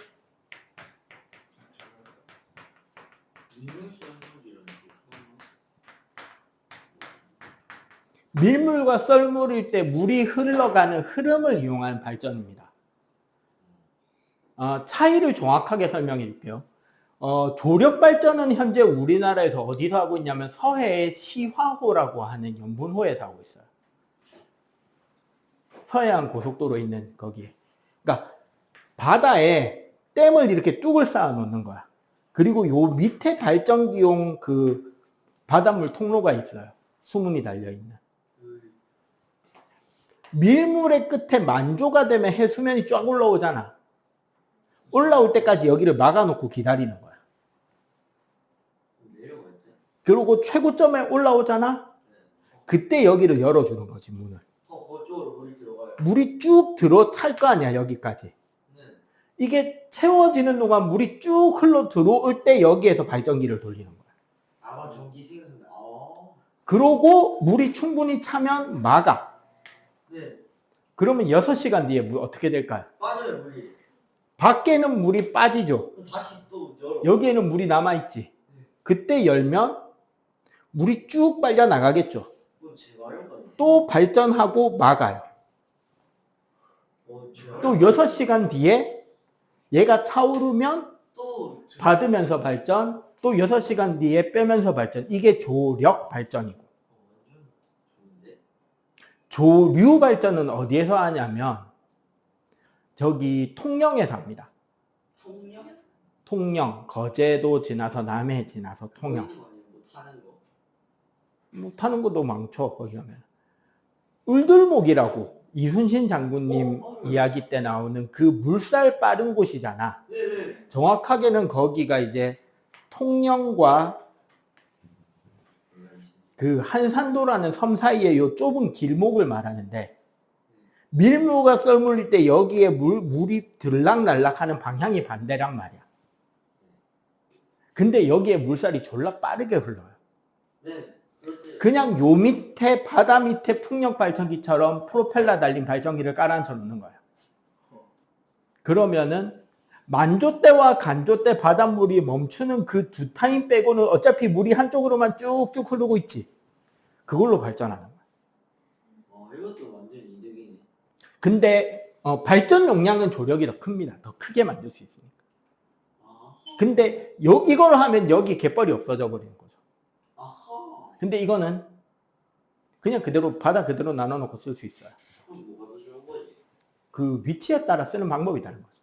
밀물과 썰물일 때 물이 흘러가는 흐름을 이용하는 발전입니다. 차이를 정확하게 설명해 줄게요. 조력 발전은 현재 우리나라에서 어디서 하고 있냐면 서해의 시화호라고 하는 연분호에서 하고 있어요. 서해안 고속도로 있는 거기에. 그러니까 바다에 댐을 이렇게 뚝을 쌓아 놓는 거야. 그리고 요 밑에 발전기용 그 바닷물 통로가 있어요. 수문이 달려 있는. 밀물의 끝에 만조가 되면 해수면이 쫙 올라오잖아. 올라올 때까지 여기를 막아놓고 기다리는 거야. 내려갈 때 그리고 최고점에 올라오잖아. 그때 여기를 열어주는 거지, 문을. 그쪽으로 물이 들어가요. 물이 쭉 찰 거 아니야, 여기까지. 네. 이게 채워지는 동안 물이 쭉 흘러 들어올 때 여기에서 발전기를 돌리는 거야. 아마 전기 생긴다. 그러고 물이 충분히 차면 막아. 네. 그러면 6시간 뒤에 물 어떻게 될까요? 빠져요 물이. 밖에는 물이 빠지죠. 그럼 다시 또 열어. 여기에는 물이 남아있지. 그때 열면 물이 쭉 빨려 나가겠죠. 그럼 재활용까지. 또 발전하고 막아요. 또 6시간 뒤에 얘가 차오르면 또 받으면서 발전, 또 6시간 뒤에 빼면서 발전. 이게 조력 발전이고. 완전 좋은데? 조류 발전은 어디에서 하냐면 저기 통영에서 합니다. 통영? 통영, 거제도 지나서 남해 지나서 통영. 뭐 타는 거. 뭐 타는 것도 많죠, 거기 가면. 울들목이라고 이순신 장군님 이야기 때 나오는 그 물살 빠른 곳이잖아. 네네. 정확하게는 거기가 이제 통영과 그 한산도라는 섬 사이에 요 좁은 길목을 말하는데, 밀물과 썰물일 때 여기에 물이 들락날락 하는 방향이 반대란 말이야. 근데 여기에 물살이 졸라 빠르게 흘러요. 네. 그냥 요 밑에 바다 밑에 풍력 발전기처럼 프로펠러 달린 발전기를 깔아앉혀 놓는 거야. 그러면은 만조 때와 간조 때 바닷물이 멈추는 그 두 타임 빼고는 어차피 물이 한쪽으로만 쭉쭉 흐르고 있지. 그걸로 발전하는 거야. 이것도 완전 이득이네. 근데 발전 용량은 조력이 더 큽니다. 더 크게 만들 수 있으니까. 근데 이걸 하면 여기 갯벌이 없어져 버리는 거죠. 근데 이거는 그냥 그대로 바다 그대로 나눠 놓고 쓸 수 있어요. 그럼 뭐가 더 좋은 거지? 그 위치에 따라 쓰는 방법이 다른 거죠.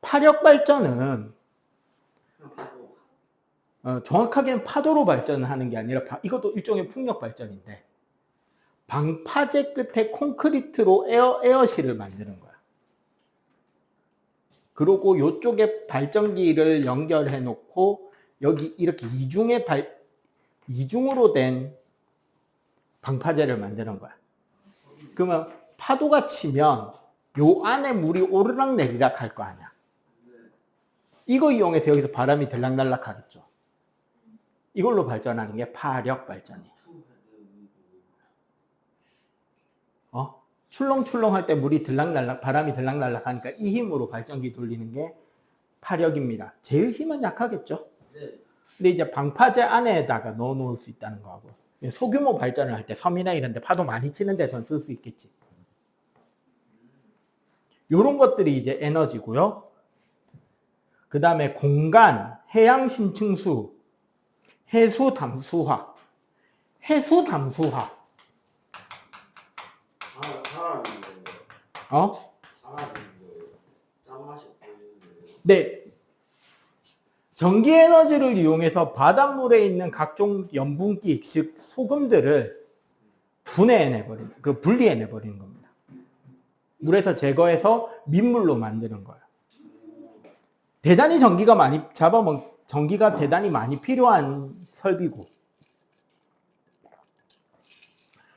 파력 발전은 정확하게는 파도로 발전하는 게 아니라 이것도 일종의 풍력 발전인데, 방파제 끝에 콘크리트로 에어실을 만드는 거야. 그리고 이쪽에 발전기를 연결해 놓고 여기 이렇게 이중으로 된 방파제를 만드는 거야. 그러면 파도가 치면 요 안에 물이 오르락 내리락 할 거 아니야. 이거 이용해서 여기서 바람이 들락날락 하겠죠. 이걸로 발전하는 게 파력 발전이에요. 출렁출렁 할 때 물이 들락날락, 바람이 들락날락 하니까 이 힘으로 발전기 돌리는 게 파력입니다. 제일 힘은 약하겠죠. 근데 이제 방파제 안에다가 넣어 놓을 수 있다는 거하고, 소규모 발전을 할 때 섬이나 이런 데 파도 많이 치는 데선 쓸 수 있겠지. 요런 것들이 이제 에너지고요. 그 다음에 공간, 해양 심층수, 해수 담수화. 해수 담수화. 달아지는 거예요. 달아지는 거예요. 짠맛이 없어지는 네. 전기 에너지를 이용해서 바닷물에 있는 각종 염분기, 즉 소금들을 분리해내버리는 겁니다. 물에서 제거해서 민물로 만드는 거예요. 대단히 전기가 대단히 많이 필요한 설비고,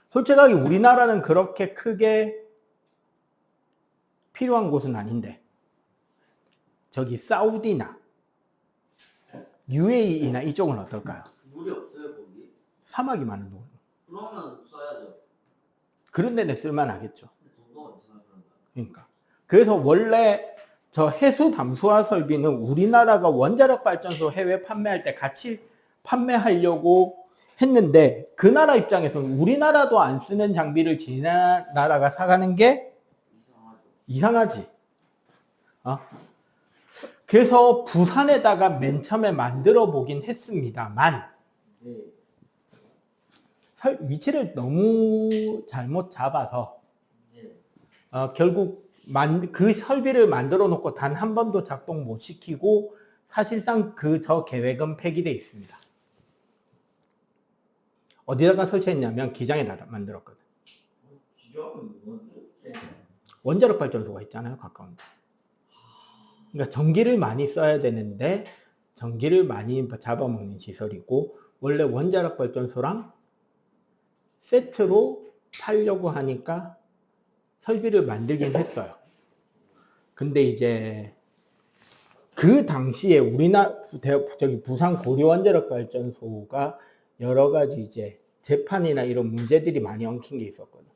솔직하게 우리나라는 그렇게 크게 필요한 곳은 아닌데, 저기 사우디나 UAE나 이쪽은 어떨까요? 물이 없어요 거기? 사막이 많은 곳. 그러면 써야죠. 그런 데는 쓸만하겠죠. 돈도 많잖아 그런다. 그러니까. 그래서 원래 저 해수 담수화 설비는 우리나라가 원자력 발전소 해외 판매할 때 같이 판매하려고 했는데, 그 나라 입장에서는 우리나라도 안 쓰는 장비를 지나 나라가 사가는 게 이상하지. 그래서 부산에다가 맨 처음에 만들어 보긴 했습니다만, 네. 위치를 너무 잘못 잡아서 네. 결국 그 설비를 만들어 놓고 단 한 번도 작동 못 시키고, 사실상 저 계획은 폐기되어 있습니다. 어디다가 설치했냐면 기장에다 만들었거든. 기존은 뭔데? 원자력 발전소가 있잖아요, 가까운 데. 그러니까 전기를 많이 써야 되는데 전기를 많이 잡아먹는 시설이고, 원래 원자력 발전소랑 세트로 팔려고 하니까 설비를 만들긴 했어요. 근데 이제 그 당시에 부산 고려원자력 발전소가 여러 가지 이제 재판이나 이런 문제들이 많이 엉킨 게 있었거든.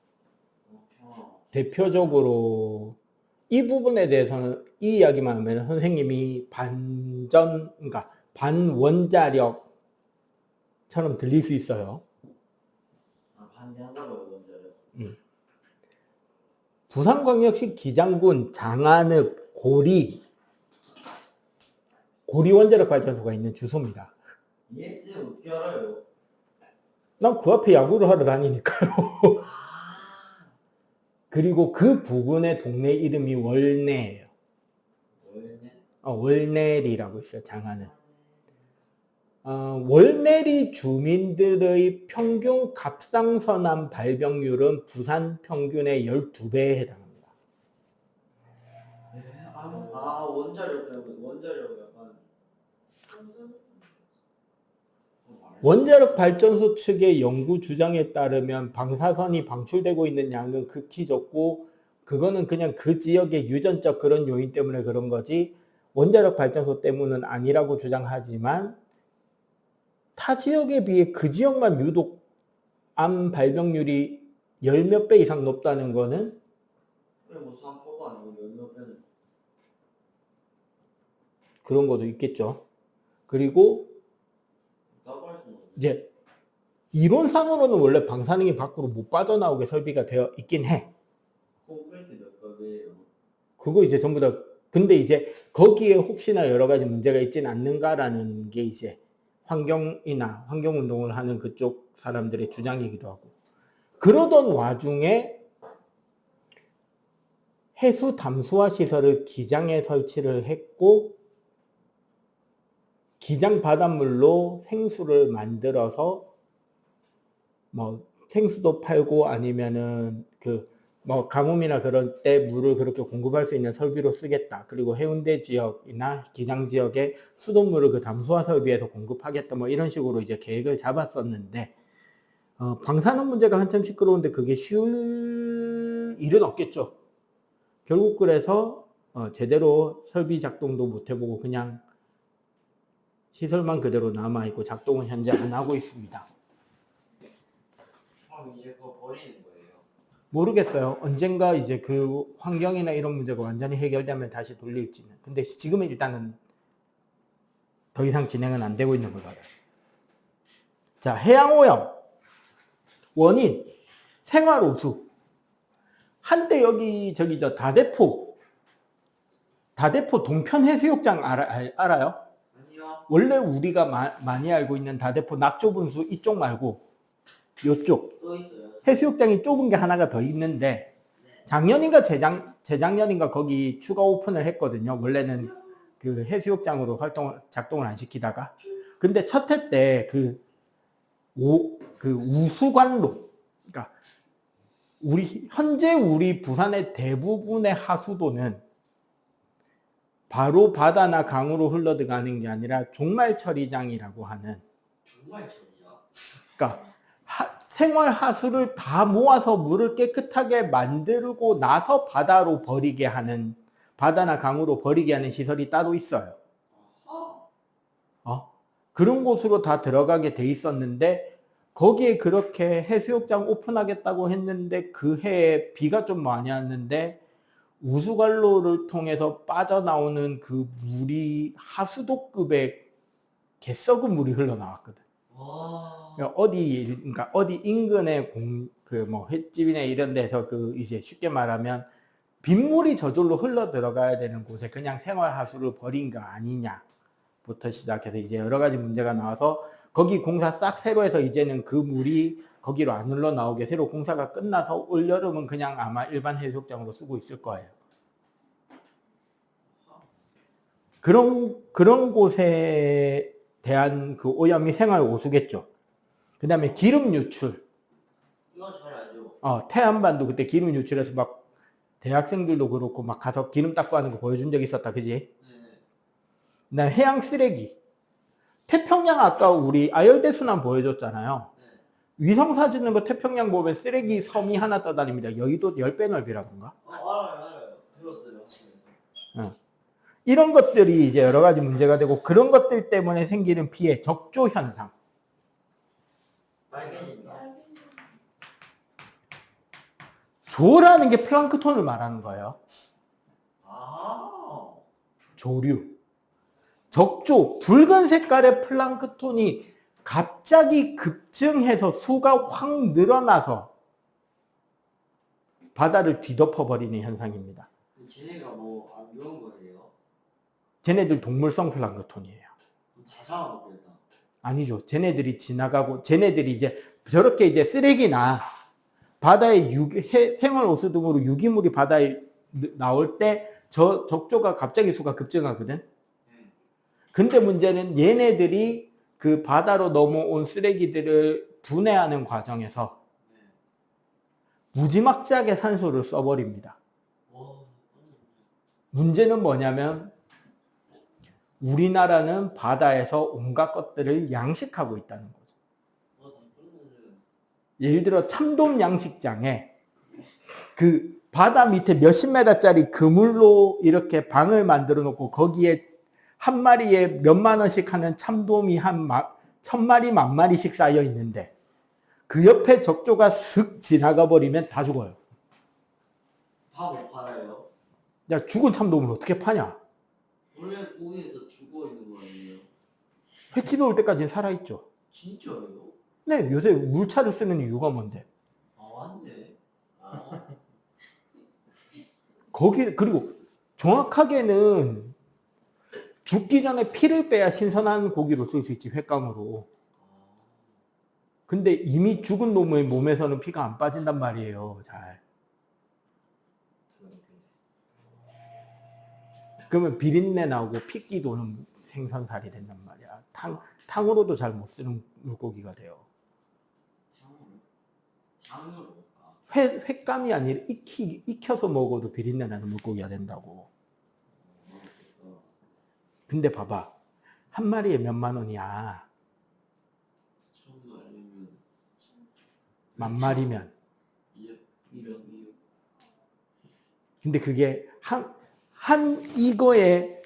대표적으로 이 부분에 대해서는 이 이야기만 하면 선생님이 그러니까 반원자력처럼 들릴 수 있어요. 반대한다고요 원자력. 부산광역시 기장군 장안읍 고리 원자력 발전소가 있는 주소입니다. 쌤 어떻게 알아요? 난 그 앞에 야구를 하러 다니니까요. 그리고 그 부근의 동네 이름이 월내예요. 월내리라고 있어요, 장안은. 월내리 주민들의 평균 갑상선암 발병률은 부산 평균의 12배에 해당합니다. 원자력 약간 원자력 발전소 측의 연구 주장에 따르면 방사선이 방출되고 있는 양은 극히 적고, 그거는 그냥 그 지역의 유전적 그런 요인 때문에 그런 거지 원자력 발전소 때문은 아니라고 주장하지만, 타 지역에 비해 그 지역만 유독 암 발병률이 10몇 배 이상 높다는 거는 뭐 산포도 아니고 몇몇 배는 그런 것도 있겠죠. 그리고 이제 이론상으로는 원래 방사능이 밖으로 못 빠져나오게 설비가 되어 있긴 해. 콘크리트 몇 겹이에요? 그거 이제 전부 다, 근데 이제 거기에 혹시나 여러 가지 문제가 있지는 않는가라는 게 이제 환경운동을 하는 그쪽 사람들의 주장이기도 하고. 그러던 와중에 해수 담수화 시설을 기장에 설치를 했고, 기장 바닷물로 생수를 만들어서 뭐 생수도 팔고, 아니면은 가뭄이나 그런 때 물을 그렇게 공급할 수 있는 설비로 쓰겠다. 그리고 해운대 지역이나 기장 지역에 수돗물을 그 담수화 설비에서 공급하겠다. 뭐 이런 식으로 이제 계획을 잡았었는데, 방사능 문제가 한참 시끄러운데 그게 쉬울 할 일은 없겠죠. 결국 그래서 제대로 설비 작동도 못 해보고 그냥 시설만 그대로 남아있고 작동은 현재 안 하고 있습니다. 그럼 이제 그거 버리는 거예요? 모르겠어요. 언젠가 이제 그 환경이나 이런 문제가 완전히 해결되면 다시 돌릴지는. 근데 지금은 일단은 더 이상 진행은 안 되고 있는 걸 봐요. 자, 해양오염. 원인. 생활오수. 한때 여기 저기 저 다대포 동편 해수욕장 알아요? 아니요. 원래 우리가 많이 알고 있는 다대포 낙조분수 이쪽 말고 이쪽 또 있어요. 해수욕장이 좁은 게 하나가 더 있는데 네. 작년인가 재작년인가 거기 추가 오픈을 했거든요. 원래는 그 해수욕장으로 작동을 안 시키다가. 근데 첫 해 때 그 우수관로, 그러니까 현재 우리 부산의 대부분의 하수도는 바로 바다나 강으로 흘러들어가는 게 아니라 종말 처리장이라고 하는, 정말 저리요? 그러니까 생활 하수를 다 모아서 물을 깨끗하게 만들고 나서 바다로 버리게 하는, 바다나 강으로 버리게 하는 시설이 따로 있어요. 그런 곳으로 다 들어가게 돼 있었는데 거기에 그렇게 해수욕장 오픈하겠다고 했는데 그 해에 비가 좀 많이 왔는데 우수관로를 통해서 빠져나오는 그 물이 하수도급의 개썩은 물이 흘러나왔거든. 그러니까 어디 인근의 횟집이나 이런 데서 이제 쉽게 말하면 빗물이 저절로 흘러 들어가야 되는 곳에 그냥 생활하수를 버린 거 아니냐부터 시작해서 이제 여러 가지 문제가 나와서 거기 공사 싹 새로 해서 이제는 그 물이 거기로 안 흘러나오게 새로 공사가 끝나서 올여름은 그냥 아마 일반 해수욕장으로 쓰고 있을 거예요. 그런 곳에 대한 그 오염이 생활 오수겠죠. 그 다음에 기름 유출. 이건 잘 알죠. 태안반도 그때 기름 유출해서 막 대학생들도 그렇고 막 가서 기름 닦고 하는 거 보여준 적 있었다. 그지? 네. 그다음에 해양 쓰레기. 태평양 아까 우리 아열대 순환 보여줬잖아요. 네. 위성 사진 는 거 태평양 보면 쓰레기 섬이 하나 떠다닙니다. 여의도 10배 넓이라던가. 알아요. 들었어요. 이런 것들이 이제 여러 가지 문제가 되고 그런 것들 때문에 생기는 피해, 적조 현상. 빨개진다. 조라는 게 플랑크톤을 말하는 거예요. 아. 조류. 적조, 붉은 색깔의 플랑크톤이 갑자기 급증해서 수가 확 늘어나서 바다를 뒤덮어버리는 현상입니다. 쟤네가 뭐 안 좋은 거예요? 쟤네들 동물성 플랑크톤이에요. 다 잡아먹겠다. 아니죠. 쟤네들이 지나가고, 쟤네들이 이제 저렇게 이제 쓰레기나 바다에 생활오수 등으로 유기물이 바다에 나올 때 저 적조가 갑자기 수가 급증하거든. 근데 문제는 얘네들이 그 바다로 넘어온 쓰레기들을 분해하는 과정에서 무지막지하게 산소를 써버립니다. 문제는 뭐냐면 우리나라는 바다에서 온갖 것들을 양식하고 있다는 거죠. 예를 들어 참돔 양식장에 그 바다 밑에 몇십 메다짜리 그물로 이렇게 방을 만들어 놓고 거기에 한 마리에 몇만 원씩 하는 참돔이 한 1000마리, 10,000마리씩 쌓여 있는데 그 옆에 적조가 슥 지나가 버리면 다 죽어요. 다 못 팔아요? 야, 죽은 참돔을 어떻게 파냐? 원래 고기에서 죽어 있는 거 아니에요? 횟집에 올 때까지는 살아있죠. 진짜요? 네, 요새 물차를 쓰는 이유가 뭔데? 맞네. 그리고 정확하게는 죽기 전에 피를 빼야 신선한 고기로 쓸 수 있지, 횟감으로. 근데 이미 죽은 놈의 몸에서는 피가 안 빠진단 말이에요, 잘. 그러면 비린내 나오고 피끼 도는 생선살이 된단 말이야. 탕으로도 잘 못 쓰는 물고기가 돼요. 장으로? 횟감이 아니라 익혀서 먹어도 비린내 나는 물고기가 된다고. 근데 봐봐. 한 마리에 몇만 원이야. 1000마리면 10,000마리면. 1억. 근데 그게 한 이거에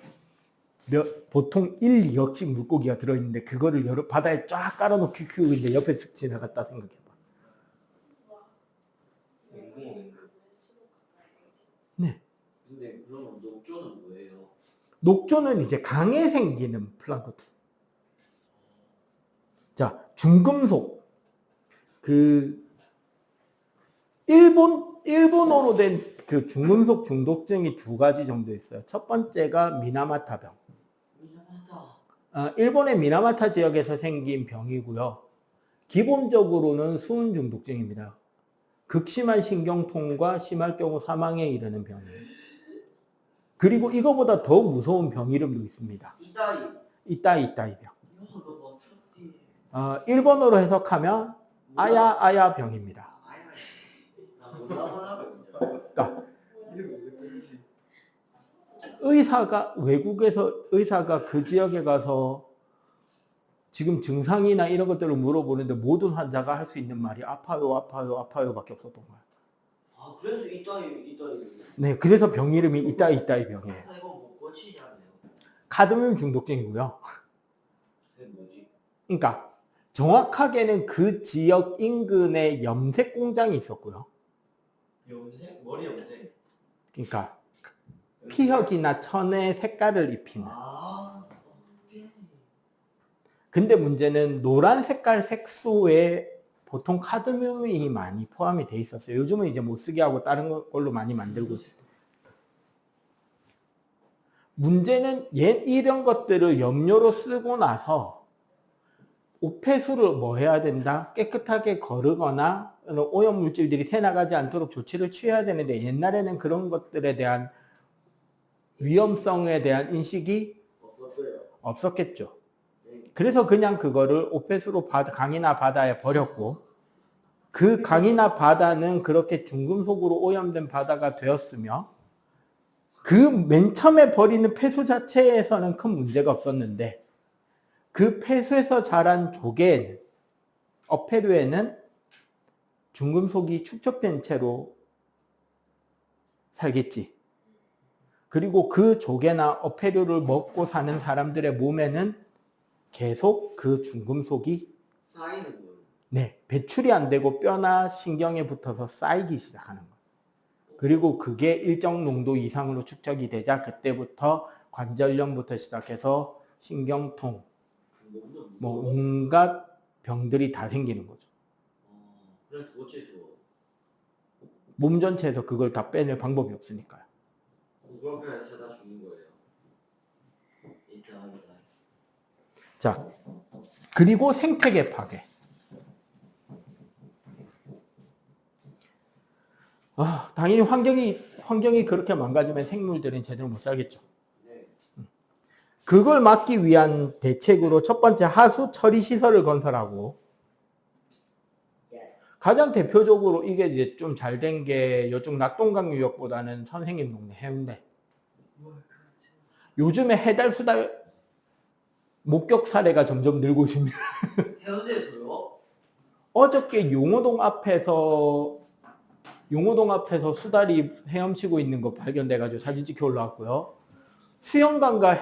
보통 1, 2억씩 물고기가 들어있는데 그거를 여러 바다에 쫙 깔아놓고 키우고 있는데 옆에 쓱 지나갔다 생각해봐. 네. 근데 그러면 녹조는 뭐예요? 녹조는 이제 강에 생기는 플랑크톤. 자, 중금속. 일본어로 된 그 중금속 중독증이 2가지 정도 있어요. 첫 번째가 미나마타병. 일본의 미나마타 지역에서 생긴 병이고요. 기본적으로는 수은 중독증입니다. 극심한 신경통과 심할 경우 사망에 이르는 병이에요. 그리고 이거보다 더 무서운 병 이름도 있습니다. 이따이 병. 일본어로 해석하면 아야 병입니다. 그러니까 외국에서 의사가 그 지역에 가서 지금 증상이나 이런 것들을 물어보는데 모든 환자가 할 수 있는 말이 아파요 밖에 없었던 거예요. 아, 그래서 이따이. 네, 그래서 병 이름이 이따이 병이에요. 이거 뭐 고치지 않네요. 카드뮴 중독증이고요. 그게 뭐지? 그러니까 정확하게는 그 지역 인근에 염색 공장이 있었고요. 염색? 머리 염색? 그러니까 피혁이나 천의 색깔을 입히는. 오케이. 근데 문제는 노란 색깔 색소에 보통 카드뮴이 많이 포함이 돼 있었어요. 요즘은 이제 못 쓰게 하고 다른 걸로 많이 만들고 있어요. 문제는 이런 것들을 염료로 쓰고 나서 오폐수를 뭐 해야 된다? 깨끗하게 거르거나 오염물질들이 새나가지 않도록 조치를 취해야 되는데 옛날에는 그런 것들에 대한 위험성에 대한 인식이 없었겠죠. 그래서 그냥 그거를 오폐수로 강이나 바다에 버렸고 그 강이나 바다는 그렇게 중금속으로 오염된 바다가 되었으며 그 맨 처음에 버리는 폐수 자체에서는 큰 문제가 없었는데 그 폐수에서 자란 조개에는 어패류에는 중금속이 축적된 채로 살겠지. 그리고 그 조개나 어패류를 먹고 사는 사람들의 몸에는 계속 그 중금속이 쌓이는 거예요. 네, 배출이 안 되고 뼈나 신경에 붙어서 쌓이기 시작하는 거예요. 그리고 그게 일정 농도 이상으로 축적이 되자 그때부터 관절염부터 시작해서 신경통, 뭐 온갖 병들이 다 생기는 거죠. 그래서 고치수. 몸 전체에서 그걸 다 빼낼 방법이 없으니까요. 그걸 그냥 세다 죽는 거예요. 이따. 자, 그리고 생태계 파괴. 당연히 환경이 그렇게 망가지면 생물들은 제대로 못 살겠죠. 네. 그걸 막기 위한 대책으로 첫 번째 하수 처리 시설을 건설하고 가장 대표적으로 이게 이제 좀 잘 된 게 이쪽 낙동강 유역보다는 선생님 동네 해운대. 요즘에 해달 수달 목격 사례가 점점 늘고 있습니다. 해운대에서요? 어저께 용호동 앞에서 수달이 헤엄치고 있는 거 발견돼가지고 사진 찍혀 올라왔고요. 수영강과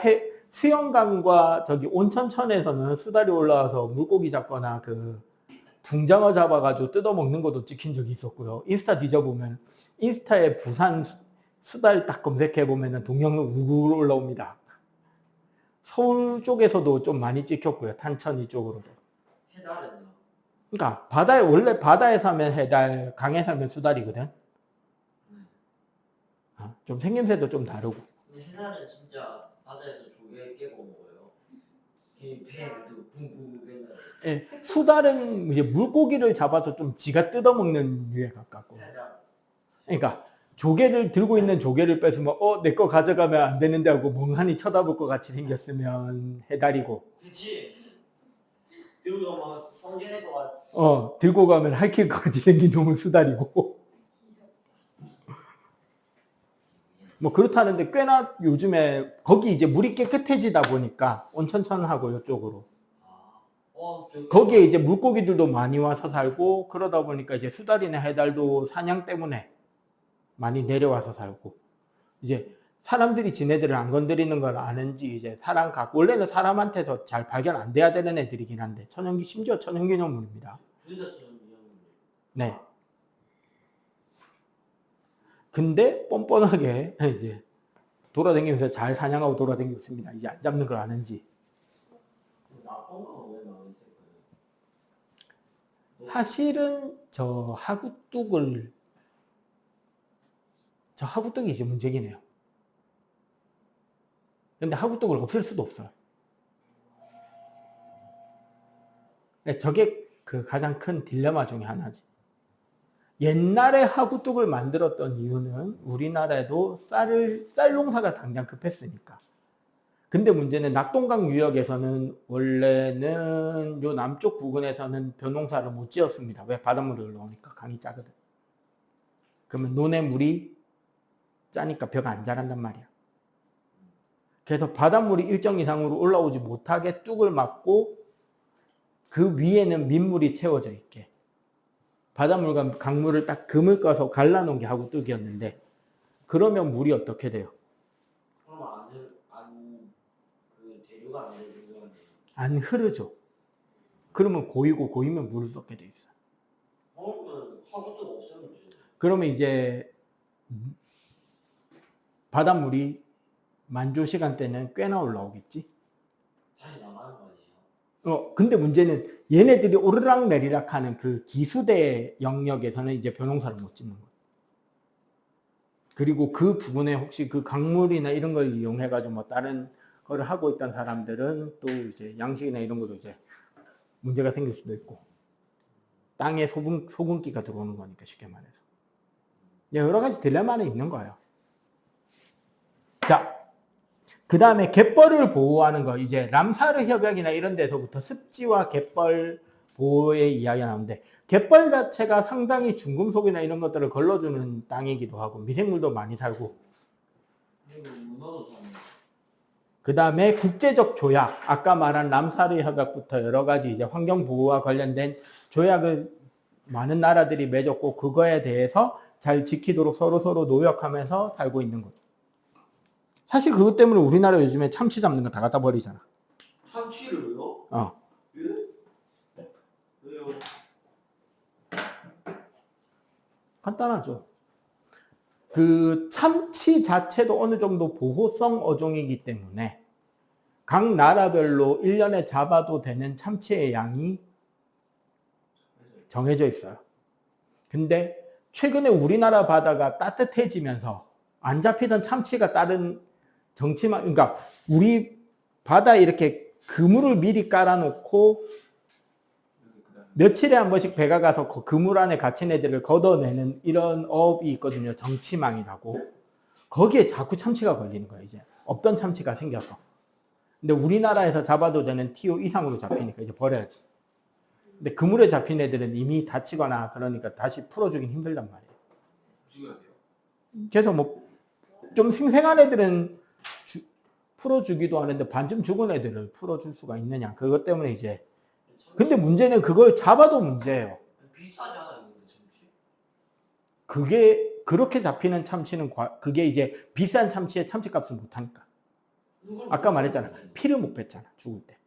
저기 온천천에서는 수달이 올라와서 물고기 잡거나 그 붕장어 잡아가지고 뜯어먹는 것도 찍힌 적이 있었고요. 인스타 뒤져보면 인스타에 부산 수달 딱 검색해보면 동영상 우글 올라옵니다. 서울 쪽에서도 좀 많이 찍혔고요. 탄천이 쪽으로도. 해달은요? 그러니까 원래 바다에 사면 해달, 강에 사면 수달이거든. 좀 생김새도 좀 다르고. 근데 해달은 진짜 바다에서 조개 깨고 먹어요. 배 붕붕 해달. 예, 수달은 이제 물고기를 잡아서 좀 지가 뜯어먹는 류에 가깝고. 그러니까 조개를 들고 있는 조개를 뺏으면 내 거 가져가면 안 되는데 하고 멍하니 쳐다볼 것 같이 생겼으면 해달이고. 그치? 들고 막 성질낼 것 같아. 들고 가면 할킬 것 같이 생긴 놈은 수달이고. 뭐 그렇다는데 꽤나 요즘에 거기 이제 물이 깨끗해지다 보니까 온천천하고 이쪽으로. 거기에 이제 물고기들도 많이 와서 살고 그러다 보니까 이제 수달이나 해달도 사냥 때문에 많이 내려와서 살고 이제 사람들이 지네들을 안 건드리는 걸 아는지 이제 원래는 사람한테서 잘 발견 안 돼야 되는 애들이긴 한데 심지어 천연기념물입니다. 둘 다 천연기념물. 네. 근데 뻔뻔하게 이제 돌아다니면서 잘 사냥하고 돌아다니고 있습니다. 이제 안 잡는 걸 아는지. 나쁜 건 왜 나와 있을까요? 사실은 저 하구뚝이 이제 문제긴 해요. 근데 하구뚝을 없앨 수도 없어요. 저게 그 가장 큰 딜레마 중에 하나지. 옛날에 하구뚝을 만들었던 이유는 우리나라에도 쌀 농사가 당장 급했으니까. 근데 문제는 낙동강 유역에서는 원래는 요 남쪽 부근에서는 벼농사를 못 지었습니다. 왜? 바닷물이 올라오니까 강이 짜거든. 그러면 논에 물이 짜니까 벼가 안 자란단 말이야. 그래서 바닷물이 일정 이상으로 올라오지 못하게 뚝을 막고 그 위에는 민물이 채워져 있게. 바닷물과 강물을 딱 금을 꺼서 갈라놓은 게 하구뚝이었는데 그러면 물이 어떻게 돼요? 그럼 대류가 안 되는 거네. 안 흐르죠. 그러면 고이면 물을 쏟게 돼 있어요. 그러면 하구도 없으면 되죠. 그러면 이제 바닷물이 만조 시간 때는 꽤나 올라오겠지. 다시 나가는 거 아니에요? 근데 문제는 얘네들이 오르락 내리락 하는 그 기수대 영역에서는 이제 벼농사를 못 짓는 거예요. 그리고 그 부분에 혹시 그 강물이나 이런 걸 이용해가지고 뭐 다른 거를 하고 있던 사람들은 또 이제 양식이나 이런 것도 이제 문제가 생길 수도 있고. 땅에 소금기가 들어오는 거니까 쉽게 말해서. 여러 가지 딜레마는 있는 거예요. 자, 그 다음에 갯벌을 보호하는 거, 이제 람사르 협약이나 이런 데서부터 습지와 갯벌 보호의 이야기가 나오는데, 갯벌 자체가 상당히 중금속이나 이런 것들을 걸러주는 땅이기도 하고, 미생물도 많이 살고, 그리고 문어도 잡네. 그 다음에 국제적 조약, 아까 말한 람사르 협약부터 여러 가지 이제 환경 보호와 관련된 조약을 많은 나라들이 맺었고, 그거에 대해서 잘 지키도록 서로 노력하면서 살고 있는 거죠. 사실 그것 때문에 우리나라 요즘에 참치 잡는 거 다 갖다 버리잖아. 참치를요? 예? 왜요? 간단하죠. 그 참치 자체도 어느 정도 보호성 어종이기 때문에 각 나라별로 1년에 잡아도 되는 참치의 양이 정해져 있어요. 근데 최근에 우리나라 바다가 따뜻해지면서 안 잡히던 참치가 다른 그러니까 우리 바다에 이렇게 그물을 미리 깔아놓고 며칠에 한 번씩 배가 가서 그 그물 안에 갇힌 애들을 걷어내는 이런 어업이 있거든요. 정치망이라고. 거기에 자꾸 참치가 걸리는 거예요. 이제 없던 참치가 생겨서. 근데 우리나라에서 잡아도 되는 TO 이상으로 잡히니까 이제 버려야지. 근데 그물에 잡힌 애들은 이미 다치거나 그러니까 다시 풀어주긴 힘들단 말이에요. 죽여야 돼요? 그래서 뭐 좀 생생한 애들은 풀어주기도 하는데 반쯤 죽은 애들을 풀어줄 수가 있느냐. 그것 때문에 이제. 근데 문제는 그걸 잡아도 문제예요. 비싸잖아요, 근데 참치. 그게 그렇게 잡히는 참치는 그게 이제 비싼 참치의 참치값을 못하니까. 아까 말했잖아. 피를 못 뺐잖아. 죽을 때.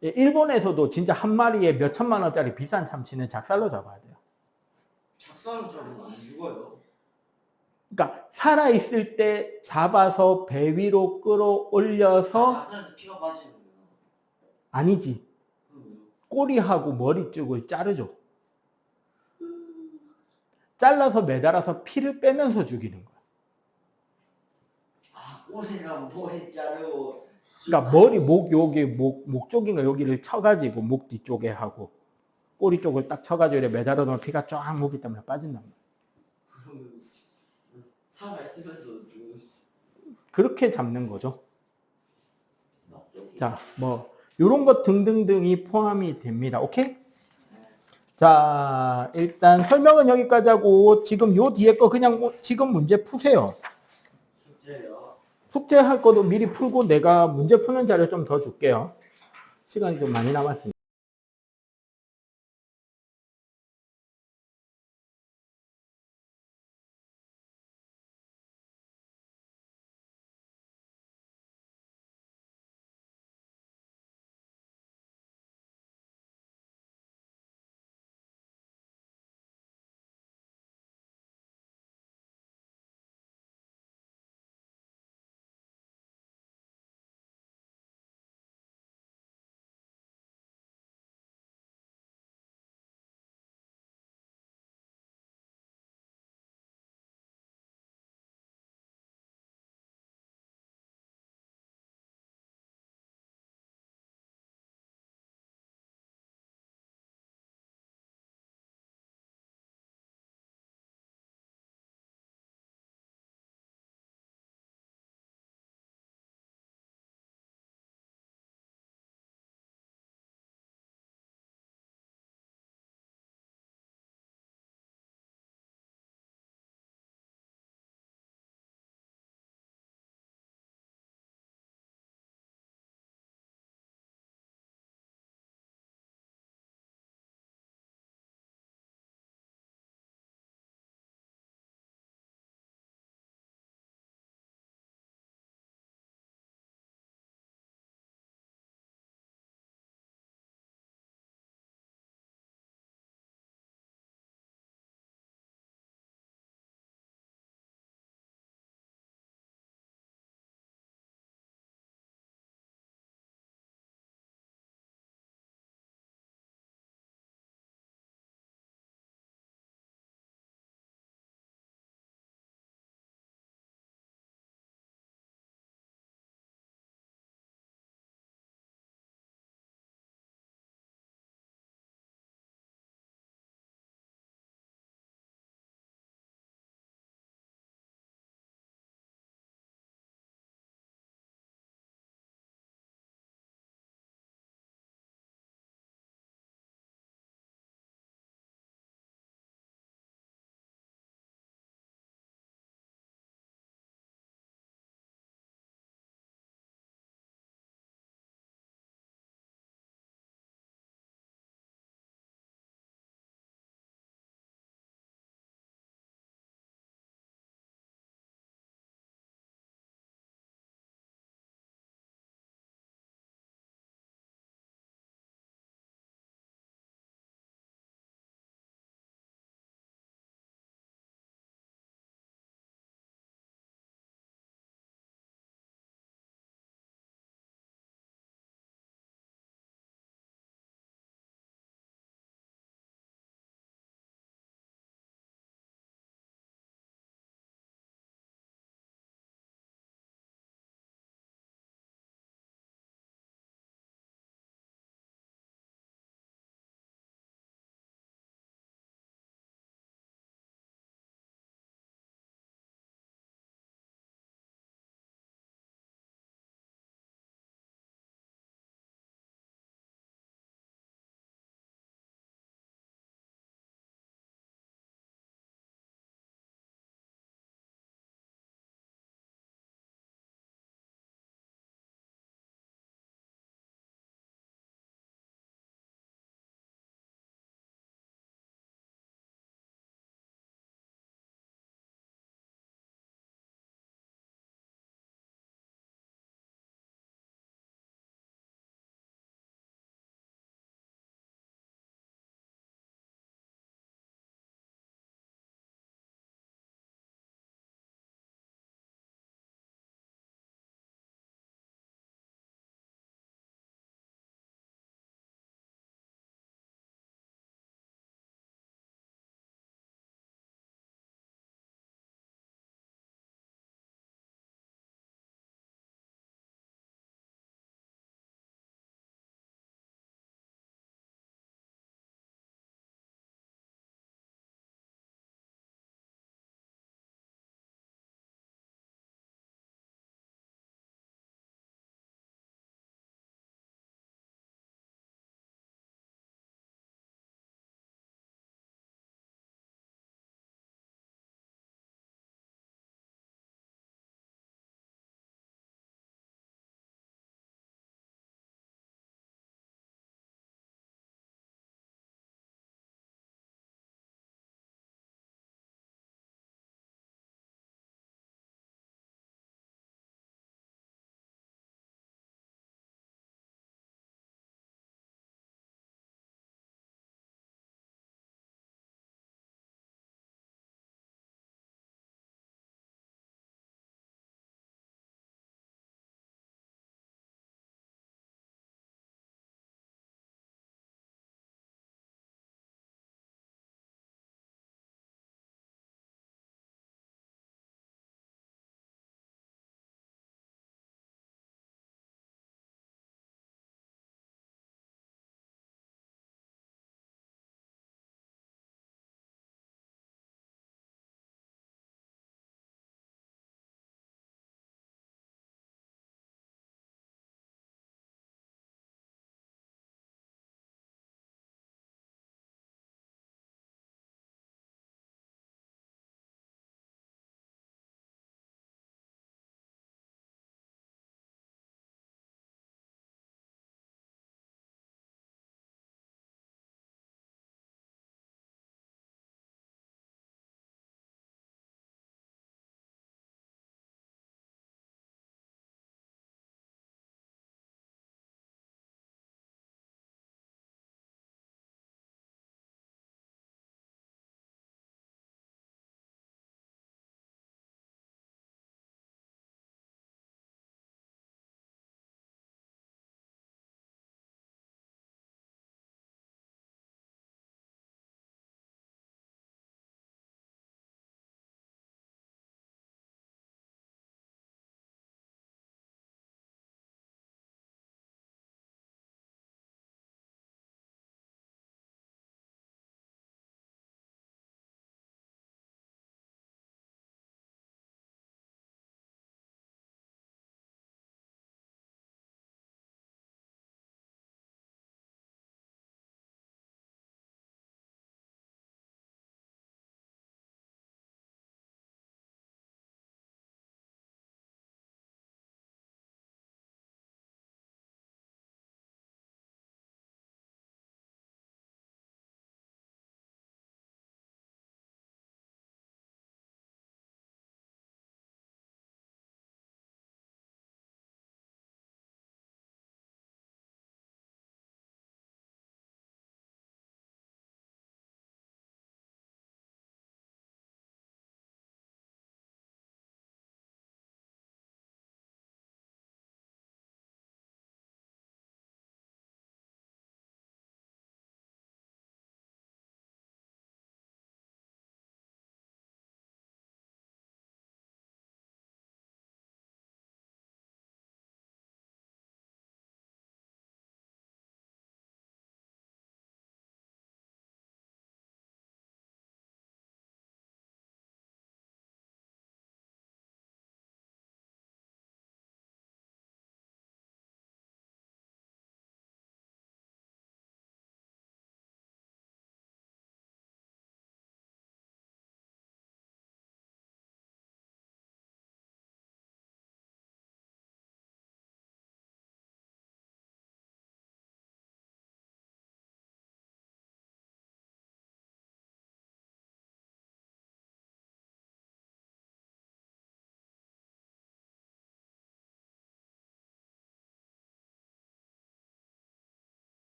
일본에서도 진짜 한 마리에 몇 천만 원짜리 비싼 참치는 작살로 잡아야 돼요. 작살로 잡으면 안 죽어요. 그러니까 살아있을 때 잡아서 배 위로 끌어올려서 작살에서 피가 빠지는 거예요. 아니지. 꼬리하고 머리 쪽을 자르죠. 잘라서 매달아서 피를 빼면서 죽이는 거야. 아, 꼬리랑 머리 자르고. 그러니까 머리, 목 쪽인가 여기를 쳐가지고 목 뒤쪽에 하고 꼬리 쪽을 딱 쳐가지고 매달아 놓으면 피가 쫙 목이 때문에 빠진단 말이야. 그러면 살아있으면서 죽는. 그렇게 잡는 거죠. 자, 뭐 요런 것 등등등이 포함이 됩니다. 오케이? 자, 일단 설명은 여기까지 하고 지금 요 뒤에 거 그냥 지금 문제 푸세요. 숙제요? 숙제할 거도 미리 풀고 내가 문제 푸는 자료 좀 더 줄게요. 시간이 좀 많이 남았으니까.